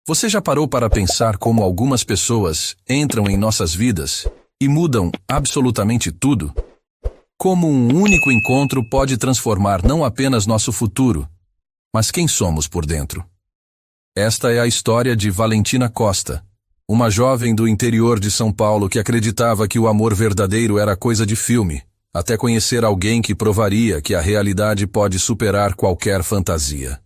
Você já parou para pensar como algumas pessoas entram em nossas vidas e mudam absolutamente tudo? Como um único encontro pode transformar não apenas nosso futuro, mas quem somos por dentro? Esta é a história de Valentina Costa, uma jovem do interior de São Paulo que acreditava que o amor verdadeiro era coisa de filme, até conhecer alguém que provaria que a realidade pode superar qualquer fantasia.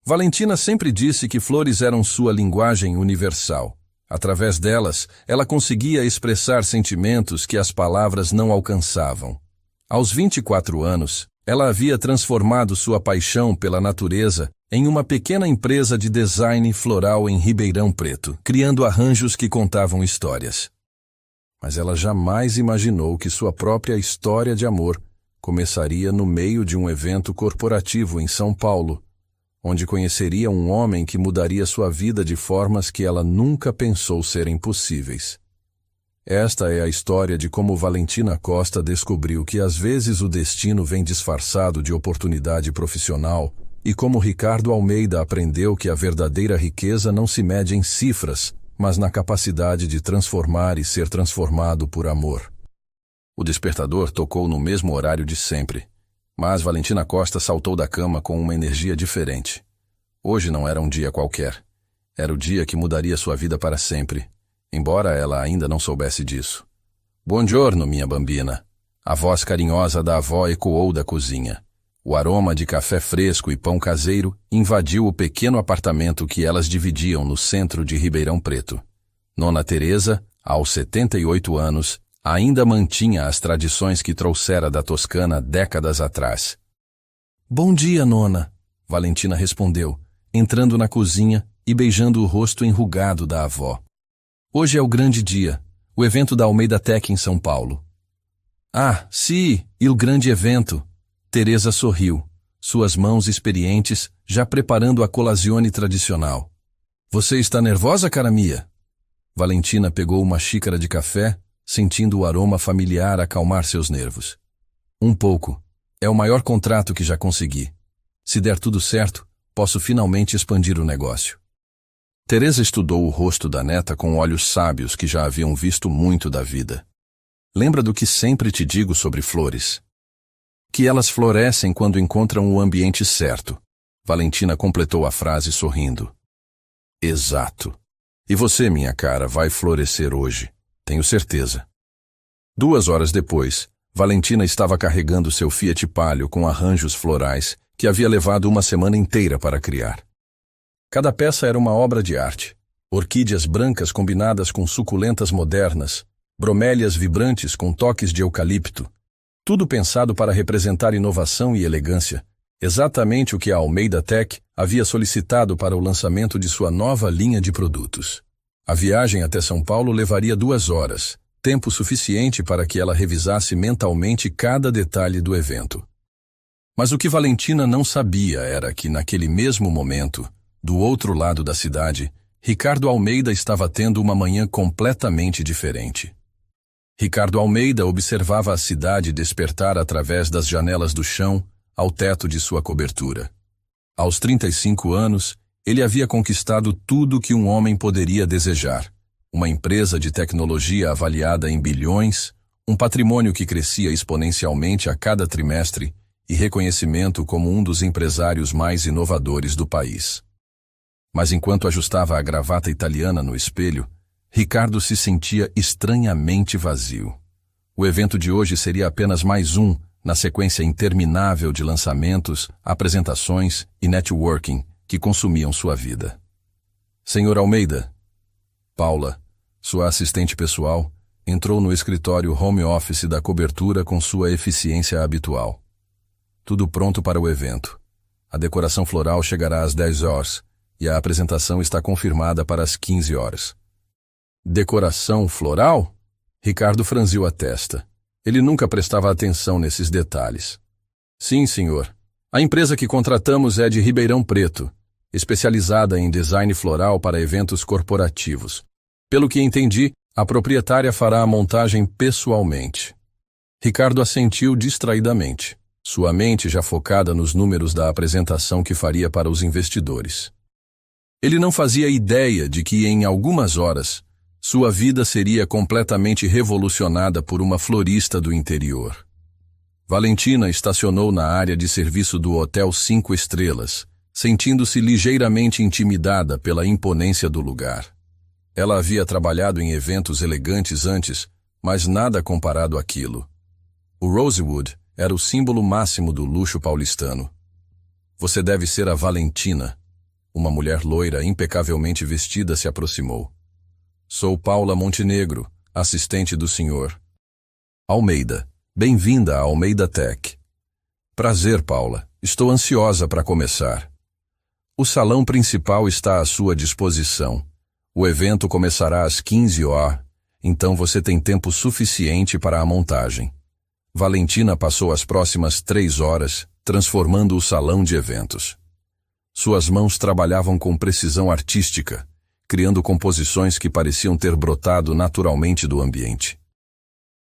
Valentina sempre disse que flores eram sua linguagem universal. Através delas, ela conseguia expressar sentimentos que as palavras não alcançavam. Aos 24 anos, ela havia transformado sua paixão pela natureza em uma pequena empresa de design floral em Ribeirão Preto, criando arranjos que contavam histórias. Mas ela jamais imaginou que sua própria história de amor começaria no meio de um evento corporativo em São Paulo, onde conheceria um homem que mudaria sua vida de formas que ela nunca pensou serem possíveis. Esta é a história de como Valentina Costa descobriu que às vezes o destino vem disfarçado de oportunidade profissional e como Ricardo Almeida aprendeu que a verdadeira riqueza não se mede em cifras, mas na capacidade de transformar e ser transformado por amor. O despertador tocou no mesmo horário de sempre. Mas Valentina Costa saltou da cama com uma energia diferente. Hoje não era um dia qualquer. Era o dia que mudaria sua vida para sempre, embora ela ainda não soubesse disso. Buongiorno, minha bambina. A voz carinhosa da avó ecoou da cozinha. O aroma de café fresco e pão caseiro invadiu o pequeno apartamento que elas dividiam no centro de Ribeirão Preto. Nona Teresa, aos 78 anos, ainda mantinha as tradições que trouxera da Toscana décadas atrás. Bom dia, nona, Valentina respondeu, entrando na cozinha e beijando o rosto enrugado da avó. Hoje é o grande dia, o evento da Almeida Tech em São Paulo. Ah, sim, e o grande evento. Teresa sorriu, suas mãos experientes já preparando a colazione tradicional. Você está nervosa, cara mia? Valentina pegou uma xícara de café, sentindo o aroma familiar acalmar seus nervos. Um pouco. É o maior contrato que já consegui. Se der tudo certo, posso finalmente expandir o negócio. Teresa estudou o rosto da neta com olhos sábios que já haviam visto muito da vida. Lembra do que sempre te digo sobre flores? Que elas florescem quando encontram o ambiente certo. Valentina completou a frase sorrindo. Exato. E você, minha cara, vai florescer hoje. Tenho certeza. 2 horas depois, Valentina estava carregando seu Fiat Palio com arranjos florais que havia levado uma semana inteira para criar. Cada peça era uma obra de arte. Orquídeas brancas combinadas com suculentas modernas, bromélias vibrantes com toques de eucalipto. Tudo pensado para representar inovação e elegância, exatamente o que a Almeida Tech havia solicitado para o lançamento de sua nova linha de produtos. A viagem até São Paulo levaria 2 horas, tempo suficiente para que ela revisasse mentalmente cada detalhe do evento. Mas o que Valentina não sabia era que, naquele mesmo momento, do outro lado da cidade, Ricardo Almeida estava tendo uma manhã completamente diferente. Ricardo Almeida observava a cidade despertar através das janelas do chão ao teto de sua cobertura. Aos 35 anos, ele havia conquistado tudo que um homem poderia desejar. Uma empresa de tecnologia avaliada em bilhões, um patrimônio que crescia exponencialmente a cada trimestre e reconhecimento como um dos empresários mais inovadores do país. Mas enquanto ajustava a gravata italiana no espelho, Ricardo se sentia estranhamente vazio. O evento de hoje seria apenas mais um na sequência interminável de lançamentos, apresentações e networking que consumiam sua vida. Senhor Almeida, Paula, sua assistente pessoal, entrou no escritório home office da cobertura com sua eficiência habitual. Tudo pronto para o evento. A decoração floral chegará às 10 horas e a apresentação está confirmada para as 15 horas. Decoração floral? Ricardo franziu a testa. Ele nunca prestava atenção nesses detalhes. Sim, senhor. A empresa que contratamos é de Ribeirão Preto, especializada em design floral para eventos corporativos. Pelo que entendi, a proprietária fará a montagem pessoalmente. Ricardo assentiu distraidamente, sua mente já focada nos números da apresentação que faria para os investidores. Ele não fazia ideia de que, em algumas horas, sua vida seria completamente revolucionada por uma florista do interior. Valentina estacionou na área de serviço do Hotel 5 Estrelas, sentindo-se ligeiramente intimidada pela imponência do lugar. Ela havia trabalhado em eventos elegantes antes, mas nada comparado àquilo. O Rosewood era o símbolo máximo do luxo paulistano. Você deve ser a Valentina. Uma mulher loira impecavelmente vestida se aproximou. Sou Paula Montenegro, assistente do Sr. Almeida. Bem-vinda a Almeida Tech. Prazer, Paula. Estou ansiosa para começar. O salão principal está à sua disposição. O evento começará às 15 horas, então você tem tempo suficiente para a montagem. Valentina passou as próximas 3 horas transformando o salão de eventos. Suas mãos trabalhavam com precisão artística, criando composições que pareciam ter brotado naturalmente do ambiente.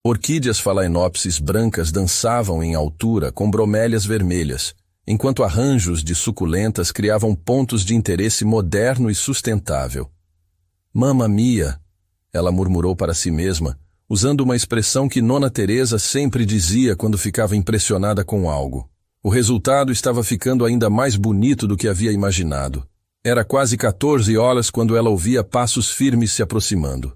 Orquídeas phalaenopsis brancas dançavam em altura com bromélias vermelhas, enquanto arranjos de suculentas criavam pontos de interesse moderno e sustentável. Mamma mia, ela murmurou para si mesma, usando uma expressão que Nona Teresa sempre dizia quando ficava impressionada com algo. O resultado estava ficando ainda mais bonito do que havia imaginado. Era quase 14 horas quando ela ouvia passos firmes se aproximando.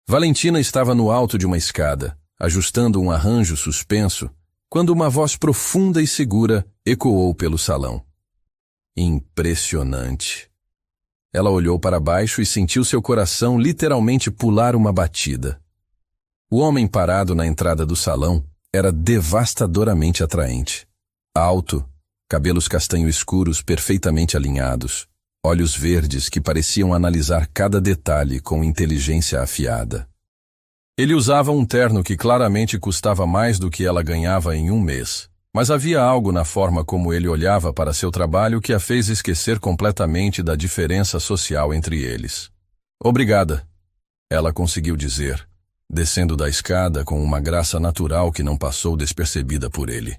Valentina estava no alto de uma escada, ajustando um arranjo suspenso, quando uma voz profunda e segura ecoou pelo salão. Impressionante. Ela olhou para baixo e sentiu seu coração literalmente pular uma batida. O homem parado na entrada do salão era devastadoramente atraente. Alto, cabelos castanho escuros perfeitamente alinhados, olhos verdes que pareciam analisar cada detalhe com inteligência afiada. Ele usava um terno que claramente custava mais do que ela ganhava em um mês, mas havia algo na forma como ele olhava para seu trabalho que a fez esquecer completamente da diferença social entre eles. Obrigada, ela conseguiu dizer, descendo da escada com uma graça natural que não passou despercebida por ele.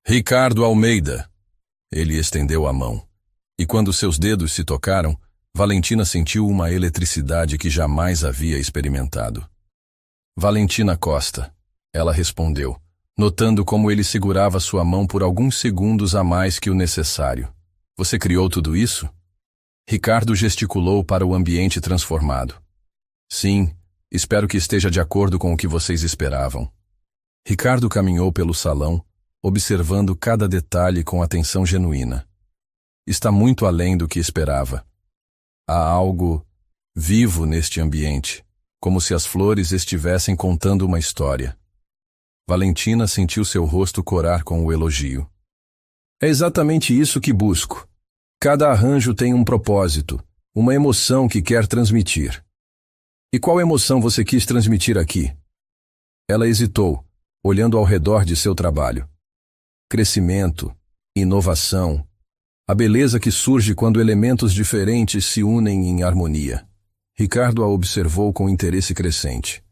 Ricardo Almeida. Ele estendeu a mão. E quando seus dedos se tocaram, Valentina sentiu uma eletricidade que jamais havia experimentado. Valentina Costa, ela respondeu, notando como ele segurava sua mão por alguns segundos a mais que o necessário. Você criou tudo isso? Ricardo gesticulou para o ambiente transformado. Sim, espero que esteja de acordo com o que vocês esperavam. Ricardo caminhou pelo salão, observando cada detalhe com atenção genuína. Está muito além do que esperava. Há algo vivo neste ambiente, como se as flores estivessem contando uma história. Valentina sentiu seu rosto corar com o elogio. É exatamente isso que busco. Cada arranjo tem um propósito, uma emoção que quer transmitir. E qual emoção você quis transmitir aqui? Ela hesitou, olhando ao redor de seu trabalho. Crescimento, inovação, a beleza que surge quando elementos diferentes se unem em harmonia. Ricardo a observou com interesse crescente.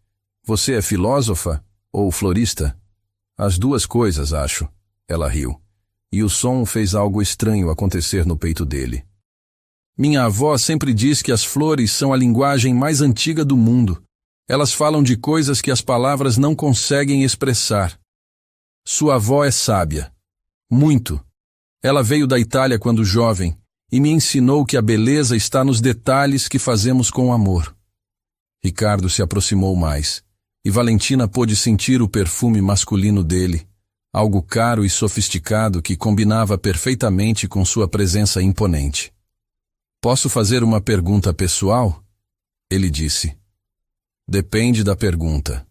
Você é filósofa ou florista? As duas coisas, acho. Ela riu. E o som fez algo estranho acontecer no peito dele. Minha avó sempre diz que as flores são a linguagem mais antiga do mundo. Elas falam de coisas que as palavras não conseguem expressar. Sua avó é sábia. Muito. Ela veio da Itália quando jovem e me ensinou que a beleza está nos detalhes que fazemos com amor. Ricardo se aproximou mais, e Valentina pôde sentir o perfume masculino dele, algo caro e sofisticado que combinava perfeitamente com sua presença imponente. Posso fazer uma pergunta pessoal? Ele disse. Depende da pergunta.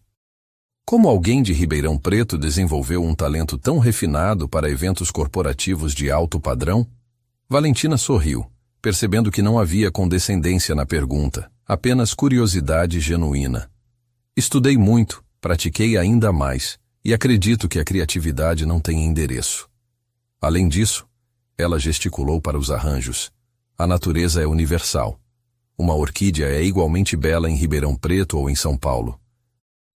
Como alguém de Ribeirão Preto desenvolveu um talento tão refinado para eventos corporativos de alto padrão? Valentina sorriu, percebendo que não havia condescendência na pergunta, apenas curiosidade genuína. Estudei muito, pratiquei ainda mais, e acredito que a criatividade não tem endereço. Além disso, ela gesticulou para os arranjos. A natureza é universal. Uma orquídea é igualmente bela em Ribeirão Preto ou em São Paulo.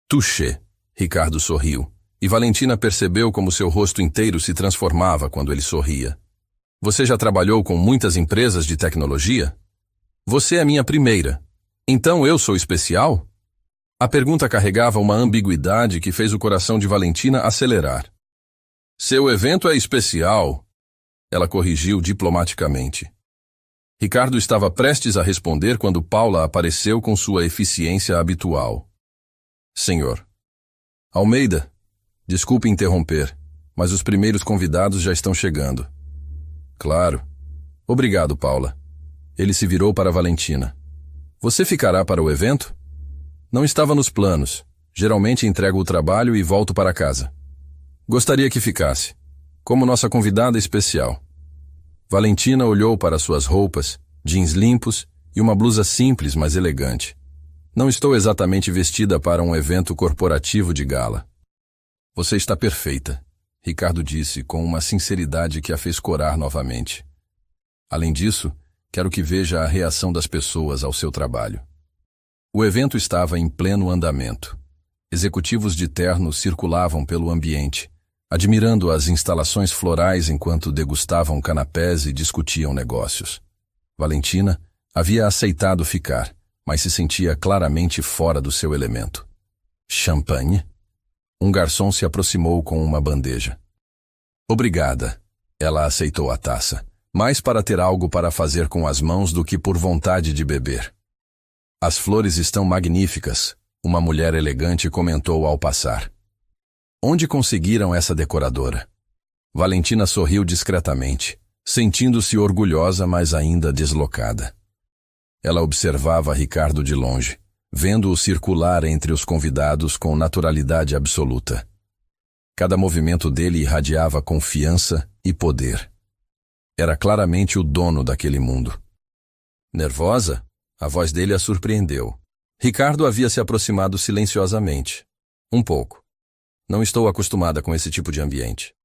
Touché, Ricardo sorriu, e Valentina percebeu como seu rosto inteiro se transformava quando ele sorria. Você já trabalhou com muitas empresas de tecnologia? Você é minha primeira. Então eu sou especial? A pergunta carregava uma ambiguidade que fez o coração de Valentina acelerar. Seu evento é especial, ela corrigiu diplomaticamente. Ricardo estava prestes a responder quando Paula apareceu com sua eficiência habitual. Senhor. Almeida, desculpe interromper, mas os primeiros convidados já estão chegando. Claro. Obrigado, Paula. Ele se virou para Valentina. Você ficará para o evento? Não estava nos planos. Geralmente entrego o trabalho e volto para casa. Gostaria que ficasse, como nossa convidada especial. Valentina olhou para suas roupas, jeans limpos e uma blusa simples, mas elegante. Não estou exatamente vestida para um evento corporativo de gala. Você está perfeita, Ricardo disse com uma sinceridade que a fez corar novamente. Além disso, quero que veja a reação das pessoas ao seu trabalho. O evento estava em pleno andamento. Executivos de terno circulavam pelo ambiente, admirando as instalações florais enquanto degustavam canapés e discutiam negócios. Valentina havia aceitado ficar, mas se sentia claramente fora do seu elemento. Champanhe? Um garçom se aproximou com uma bandeja. Obrigada. Ela aceitou a taça, mais para ter algo para fazer com as mãos do que por vontade de beber. As flores estão magníficas, uma mulher elegante comentou ao passar. Onde conseguiram essa decoradora? Valentina sorriu discretamente, sentindo-se orgulhosa, mas ainda deslocada. Ela observava Ricardo de longe, vendo-o circular entre os convidados com naturalidade absoluta. Cada movimento dele irradiava confiança e poder. Era claramente o dono daquele mundo. Nervosa? A voz dele a surpreendeu. Ricardo havia se aproximado silenciosamente. Um pouco. Não estou acostumada com esse tipo de ambiente.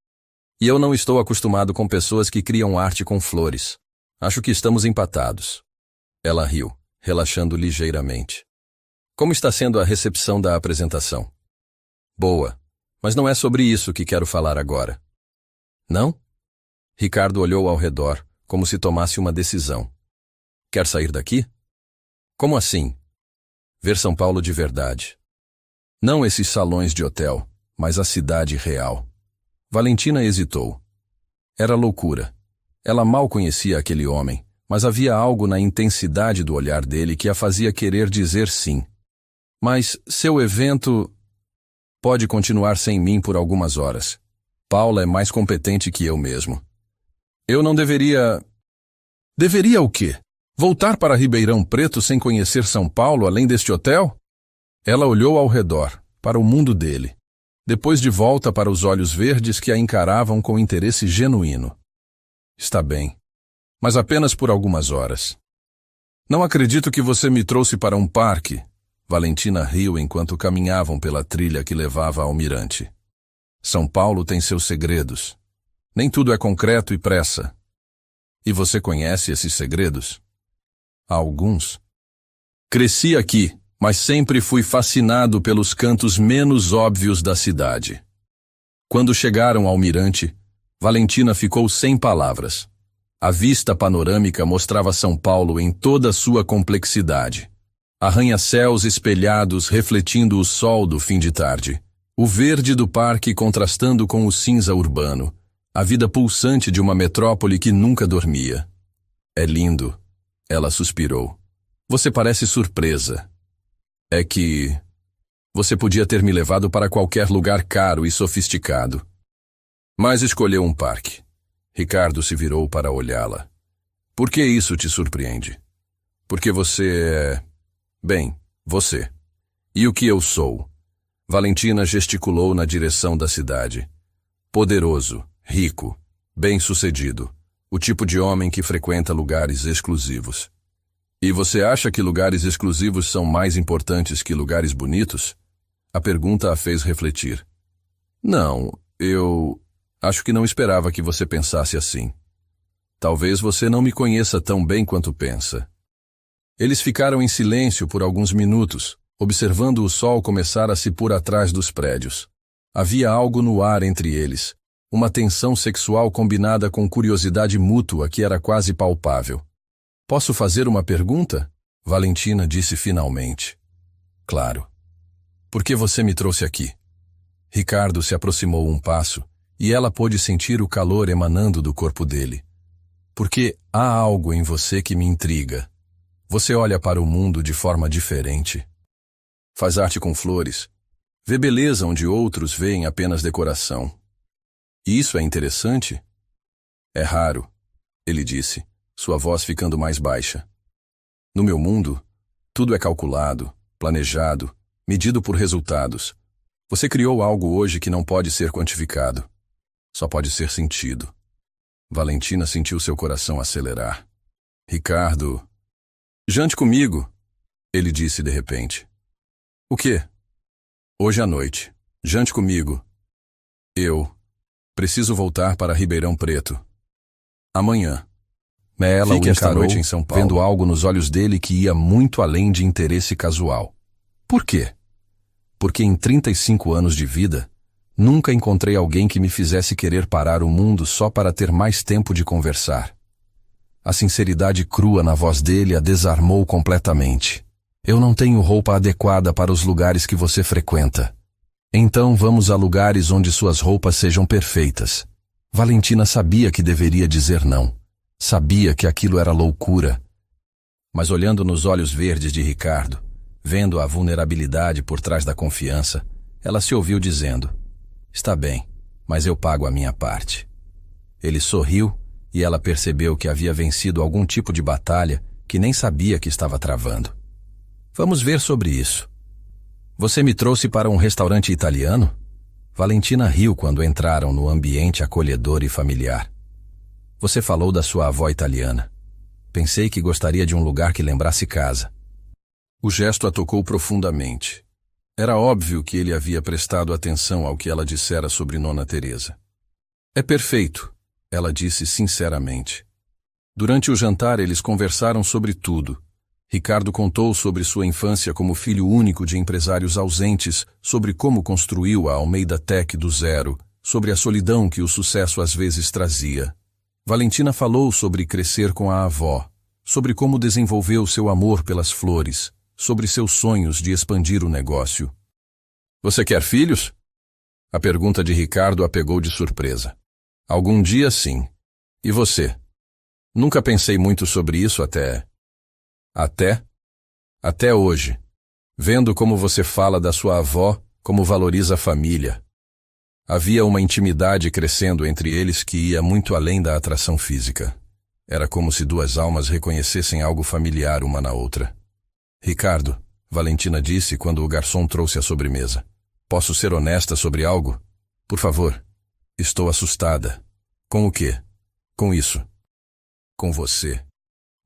E eu não estou acostumado com pessoas que criam arte com flores. Acho que estamos empatados. Ela riu, relaxando ligeiramente. Como está sendo a recepção da apresentação? Boa, mas não é sobre isso que quero falar agora. Não? Ricardo olhou ao redor, como se tomasse uma decisão. Quer sair daqui? Como assim? Ver São Paulo de verdade. Não esses salões de hotel, mas a cidade real. Valentina hesitou. Era loucura. Ela mal conhecia aquele homem, mas havia algo na intensidade do olhar dele que a fazia querer dizer sim. Mas seu evento pode continuar sem mim por algumas horas. Paula é mais competente que eu mesmo. Eu não deveria... Deveria o quê? Voltar para Ribeirão Preto sem conhecer São Paulo além deste hotel? Ela olhou ao redor, para o mundo dele. Depois de volta para os olhos verdes que a encaravam com interesse genuíno. Está bem, mas apenas por algumas horas. Não acredito que você me trouxe para um parque. Valentina riu enquanto caminhavam pela trilha que levava ao mirante. São Paulo tem seus segredos. Nem tudo é concreto e pressa. E você conhece esses segredos? Há alguns. Cresci aqui, mas sempre fui fascinado pelos cantos menos óbvios da cidade. Quando chegaram ao mirante, Valentina ficou sem palavras. A vista panorâmica mostrava São Paulo em toda a sua complexidade. Arranha-céus espelhados refletindo o sol do fim de tarde. O verde do parque contrastando com o cinza urbano. A vida pulsante de uma metrópole que nunca dormia. É lindo, ela suspirou. Você parece surpresa. É que... Você podia ter me levado para qualquer lugar caro e sofisticado. Mas escolheu um parque. Ricardo se virou para olhá-la. Por que isso te surpreende? Porque você é... Bem, você. E o que eu sou? Valentina gesticulou na direção da cidade. Poderoso, rico, bem-sucedido. O tipo de homem que frequenta lugares exclusivos. E você acha que lugares exclusivos são mais importantes que lugares bonitos? A pergunta a fez refletir. Não, eu... Acho que não esperava que você pensasse assim. Talvez você não me conheça tão bem quanto pensa. Eles ficaram em silêncio por alguns minutos, observando o sol começar a se pôr atrás dos prédios. Havia algo no ar entre eles, Uma tensão sexual combinada com curiosidade mútua que era quase palpável. Posso fazer uma pergunta? Valentina disse finalmente. Claro. Por que você me trouxe aqui? Ricardo se aproximou um passo e ela pôde sentir o calor emanando do corpo dele. Porque há algo em você que me intriga. Você olha para o mundo de forma diferente. Faz arte com flores. Vê beleza onde outros veem apenas decoração. E isso é interessante? É raro, ele disse, sua voz ficando mais baixa. No meu mundo, tudo é calculado, planejado, medido por resultados. Você criou algo hoje que não pode ser quantificado. Só pode ser sentido. Valentina sentiu seu coração acelerar. Ricardo... Jante comigo, ele disse de repente. O quê? Hoje à noite. Jante comigo. Eu... Preciso voltar para Ribeirão Preto. Amanhã. Ela o encarou, noite em São Paulo, vendo algo nos olhos dele que ia muito além de interesse casual. Por quê? Porque em 35 anos de vida, nunca encontrei alguém que me fizesse querer parar o mundo só para ter mais tempo de conversar. A sinceridade crua na voz dele a desarmou completamente. Eu não tenho roupa adequada para os lugares que você frequenta. Então vamos a lugares onde suas roupas sejam perfeitas. Valentina sabia que deveria dizer não. Sabia que aquilo era loucura. Mas olhando nos olhos verdes de Ricardo, vendo a vulnerabilidade por trás da confiança, ela se ouviu dizendo, está bem, mas eu pago a minha parte. Ele sorriu e ela percebeu que havia vencido algum tipo de batalha que nem sabia que estava travando. Vamos ver sobre isso. Você me trouxe para um restaurante italiano? Valentina riu quando entraram no ambiente acolhedor e familiar. Você falou da sua avó italiana. Pensei que gostaria de um lugar que lembrasse casa. O gesto a tocou profundamente. Era óbvio que ele havia prestado atenção ao que ela dissera sobre Nona Teresa. É perfeito, ela disse sinceramente. Durante o jantar eles conversaram sobre tudo. Ricardo contou sobre sua infância como filho único de empresários ausentes, sobre como construiu a Almeida Tech do zero, sobre a solidão que o sucesso às vezes trazia. Valentina falou sobre crescer com a avó, sobre como desenvolveu seu amor pelas flores, sobre seus sonhos de expandir o negócio. Você quer filhos? A pergunta de Ricardo a pegou de surpresa. Algum dia sim. E você? Nunca pensei muito sobre isso até hoje. Vendo como você fala da sua avó, como valoriza a família. Havia uma intimidade crescendo entre eles que ia muito além da atração física. Era como se duas almas reconhecessem algo familiar uma na outra. Ricardo, Valentina disse quando o garçom trouxe a sobremesa. Posso ser honesta sobre algo? Por favor. Estou assustada. Com o quê? Com isso. Com você.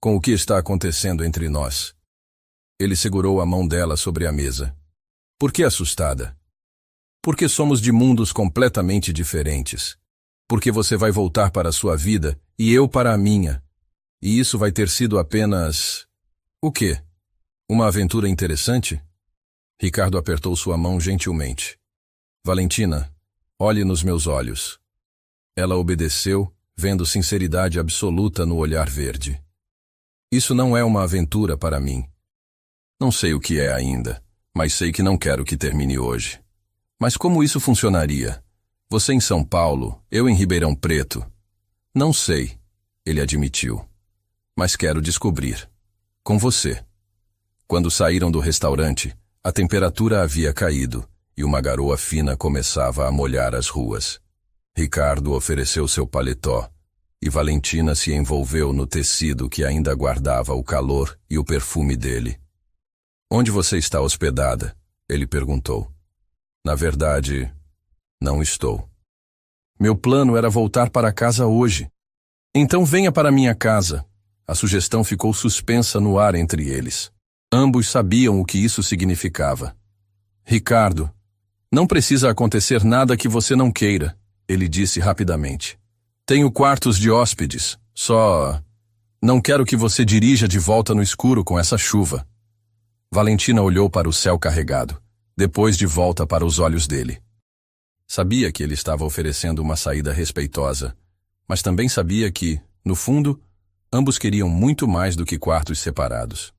Com o que está acontecendo entre nós. Ele segurou a mão dela sobre a mesa. Por que assustada? Porque somos de mundos completamente diferentes. Porque você vai voltar para a sua vida e eu para a minha. E isso vai ter sido apenas... O quê? Uma aventura interessante? Ricardo apertou sua mão gentilmente. Valentina, olhe nos meus olhos. Ela obedeceu, vendo sinceridade absoluta no olhar verde. Isso não é uma aventura para mim. Não sei o que é ainda, mas sei que não quero que termine hoje. Mas como isso funcionaria? Você em São Paulo, eu em Ribeirão Preto. Não sei, ele admitiu. Mas quero descobrir. Com você. Quando saíram do restaurante, a temperatura havia caído e uma garoa fina começava a molhar as ruas. Ricardo ofereceu seu paletó e Valentina se envolveu no tecido que ainda guardava o calor e o perfume dele. Onde você está hospedada? Ele perguntou. Na verdade, não estou. Meu plano era voltar para casa hoje. Então venha para minha casa. A sugestão ficou suspensa no ar entre eles. Ambos sabiam o que isso significava. Ricardo, não precisa acontecer nada que você não queira, ele disse rapidamente. Tenho quartos de hóspedes, só... Não quero que você dirija de volta no escuro com essa chuva. Valentina olhou para o céu carregado, depois de volta para os olhos dele. Sabia que ele estava oferecendo uma saída respeitosa, mas também sabia que, no fundo, ambos queriam muito mais do que quartos separados.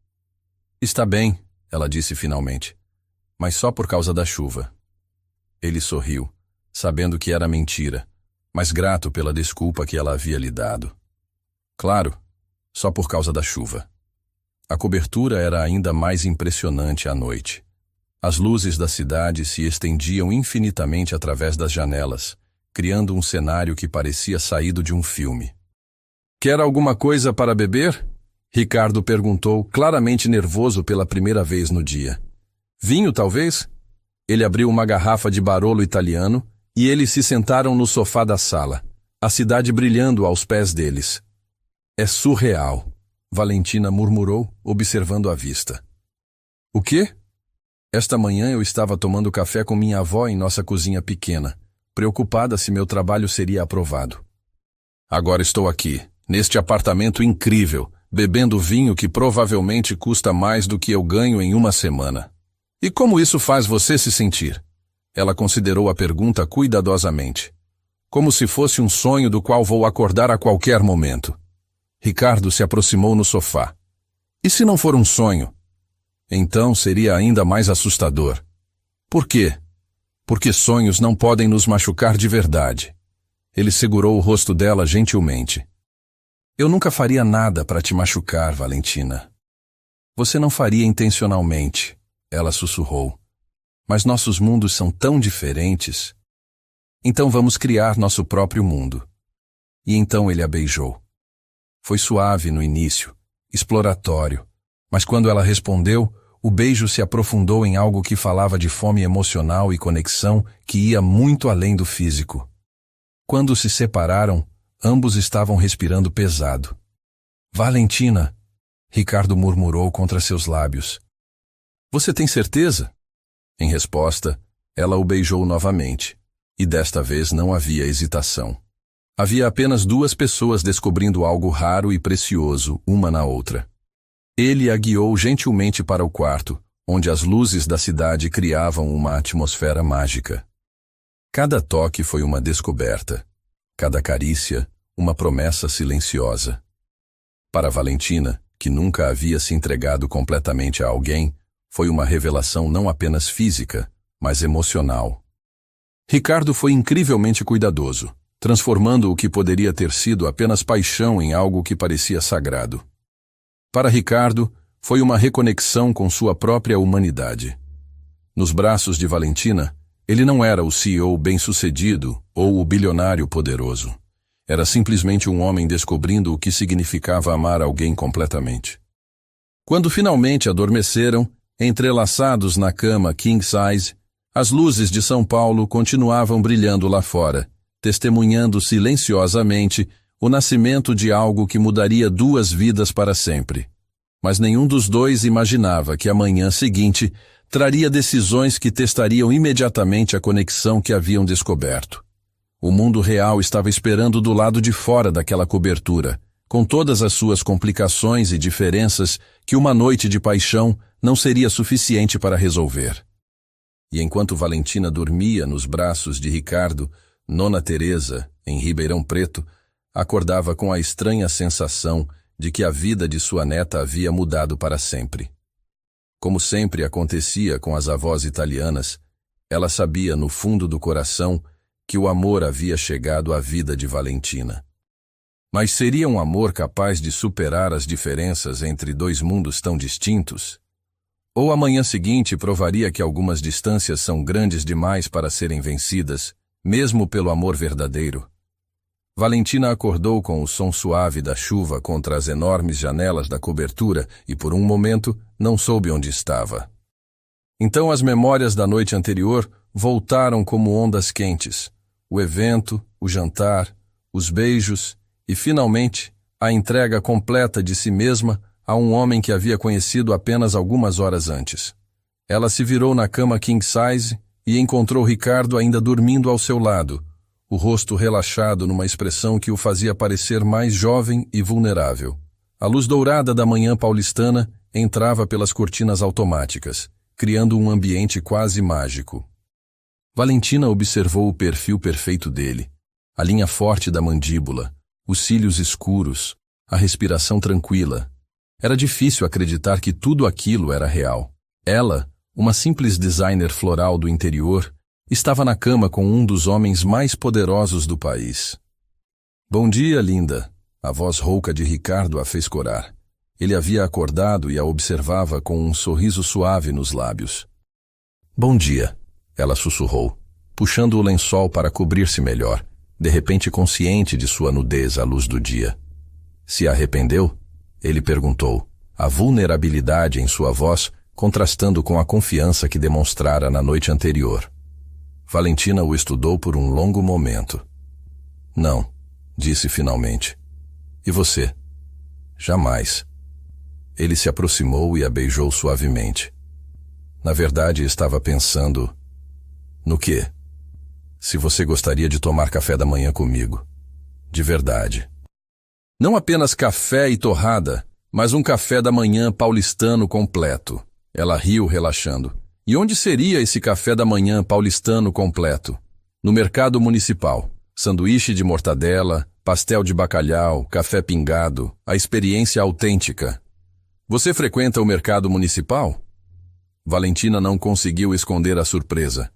Está bem, ela disse finalmente, mas só por causa da chuva. Ele sorriu, sabendo que era mentira, mas grato pela desculpa que ela havia lhe dado. Claro, só por causa da chuva. A cobertura era ainda mais impressionante à noite. As luzes da cidade se estendiam infinitamente através das janelas, criando um cenário que parecia saído de um filme. Quer alguma coisa para beber? Ricardo perguntou, claramente nervoso pela primeira vez no dia. Vinho, talvez? Ele abriu uma garrafa de Barolo italiano e eles se sentaram no sofá da sala, a cidade brilhando aos pés deles. É surreal, Valentina murmurou, observando a vista. O quê? Esta manhã eu estava tomando café com minha avó em nossa cozinha pequena, preocupada se meu trabalho seria aprovado. Agora estou aqui, neste apartamento incrível, bebendo vinho que provavelmente custa mais do que eu ganho em uma semana. E como isso faz você se sentir? Ela considerou a pergunta cuidadosamente. Como se fosse um sonho do qual vou acordar a qualquer momento. Ricardo se aproximou no sofá. E se não for um sonho? Então seria ainda mais assustador. Por quê? Porque sonhos não podem nos machucar de verdade. Ele segurou o rosto dela gentilmente. Eu nunca faria nada para te machucar, Valentina. Você não faria intencionalmente, ela sussurrou. Mas nossos mundos são tão diferentes. Então vamos criar nosso próprio mundo. E então ele a beijou. Foi suave no início, exploratório, mas quando ela respondeu, o beijo se aprofundou em algo que falava de fome emocional e conexão que ia muito além do físico. Quando se separaram, ambos estavam respirando pesado. Valentina, Ricardo murmurou contra seus lábios. Você tem certeza? Em resposta, ela o beijou novamente, e desta vez não havia hesitação. Havia apenas duas pessoas descobrindo algo raro e precioso, uma na outra. Ele a guiou gentilmente para o quarto, onde as luzes da cidade criavam uma atmosfera mágica. Cada toque foi uma descoberta, cada carícia, uma promessa silenciosa. Para Valentina, que nunca havia se entregado completamente a alguém, foi uma revelação não apenas física, mas emocional. Ricardo foi incrivelmente cuidadoso, transformando o que poderia ter sido apenas paixão em algo que parecia sagrado. Para Ricardo, foi uma reconexão com sua própria humanidade. Nos braços de Valentina, ele não era o CEO bem-sucedido ou o bilionário poderoso. Era simplesmente um homem descobrindo o que significava amar alguém completamente. Quando finalmente adormeceram, entrelaçados na cama king size, as luzes de São Paulo continuavam brilhando lá fora, testemunhando silenciosamente o nascimento de algo que mudaria duas vidas para sempre. Mas nenhum dos dois imaginava que a manhã seguinte traria decisões que testariam imediatamente a conexão que haviam descoberto. O mundo real estava esperando do lado de fora daquela cobertura, com todas as suas complicações e diferenças que uma noite de paixão não seria suficiente para resolver. E enquanto Valentina dormia nos braços de Ricardo, Nona Teresa, em Ribeirão Preto, acordava com a estranha sensação de que a vida de sua neta havia mudado para sempre. Como sempre acontecia com as avós italianas, ela sabia no fundo do coração que o amor havia chegado à vida de Valentina. Mas seria um amor capaz de superar as diferenças entre dois mundos tão distintos? Ou a manhã seguinte provaria que algumas distâncias são grandes demais para serem vencidas, mesmo pelo amor verdadeiro? Valentina acordou com o som suave da chuva contra as enormes janelas da cobertura e, por um momento, não soube onde estava. Então as memórias da noite anterior voltaram como ondas quentes. O evento, o jantar, os beijos e, finalmente, a entrega completa de si mesma a um homem que havia conhecido apenas algumas horas antes. Ela se virou na cama king size e encontrou Ricardo ainda dormindo ao seu lado, o rosto relaxado numa expressão que o fazia parecer mais jovem e vulnerável. A luz dourada da manhã paulistana entrava pelas cortinas automáticas, criando um ambiente quase mágico. Valentina observou o perfil perfeito dele, a linha forte da mandíbula, os cílios escuros, a respiração tranquila. Era difícil acreditar que tudo aquilo era real. Ela, uma simples designer floral do interior, estava na cama com um dos homens mais poderosos do país. Bom dia, linda. A voz rouca de Ricardo a fez corar. Ele havia acordado e a observava com um sorriso suave nos lábios. Bom dia, ela sussurrou, puxando o lençol para cobrir-se melhor, de repente consciente de sua nudez à luz do dia. Se arrependeu? Ele perguntou, a vulnerabilidade em sua voz contrastando com a confiança que demonstrara na noite anterior. Valentina o estudou por um longo momento. Não, disse finalmente. E você? Jamais. Ele se aproximou e a beijou suavemente. Na verdade, estava pensando... No quê? Se você gostaria de tomar café da manhã comigo. De verdade. Não apenas café e torrada, mas um café da manhã paulistano completo. Ela riu, relaxando. E onde seria esse café da manhã paulistano completo? No mercado municipal. Sanduíche de mortadela, pastel de bacalhau, café pingado, a experiência autêntica. Você frequenta o mercado municipal? Valentina não conseguiu esconder a surpresa.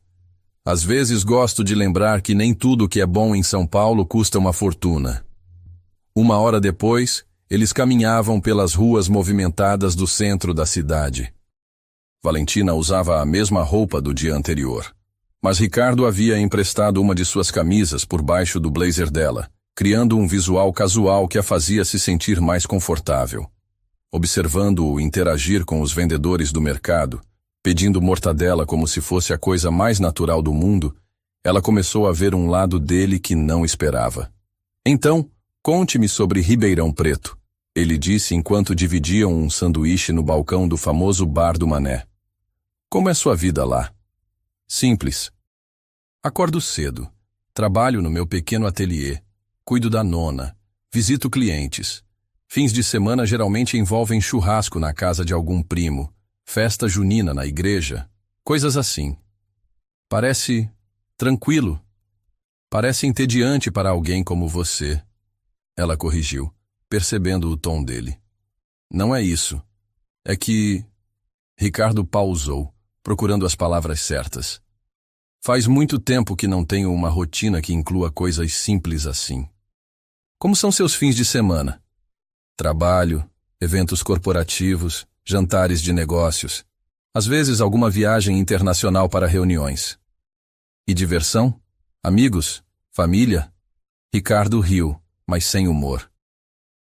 Às vezes gosto de lembrar que nem tudo que é bom em São Paulo custa uma fortuna. Uma hora depois, eles caminhavam pelas ruas movimentadas do centro da cidade. Valentina usava a mesma roupa do dia anterior. Mas Ricardo havia emprestado uma de suas camisas por baixo do blazer dela, criando um visual casual que a fazia se sentir mais confortável. Observando-o interagir com os vendedores do mercado, pedindo mortadela como se fosse a coisa mais natural do mundo, ela começou a ver um lado dele que não esperava. Então, conte-me sobre Ribeirão Preto, ele disse enquanto dividiam um sanduíche no balcão do famoso bar do Mané. Como é sua vida lá? Simples. Acordo cedo, trabalho no meu pequeno ateliê, cuido da nona, visito clientes. Fins de semana geralmente envolvem churrasco na casa de algum primo, festa junina na igreja, coisas assim. Parece tranquilo. Parece entediante para alguém como você. Ela corrigiu, percebendo o tom dele. Não é isso. É que... Ricardo pausou, procurando as palavras certas. Faz muito tempo que não tenho uma rotina que inclua coisas simples assim. Como são seus fins de semana? Trabalho, eventos corporativos, jantares de negócios. Às vezes alguma viagem internacional para reuniões. E diversão? Amigos? Família? Ricardo riu, mas sem humor.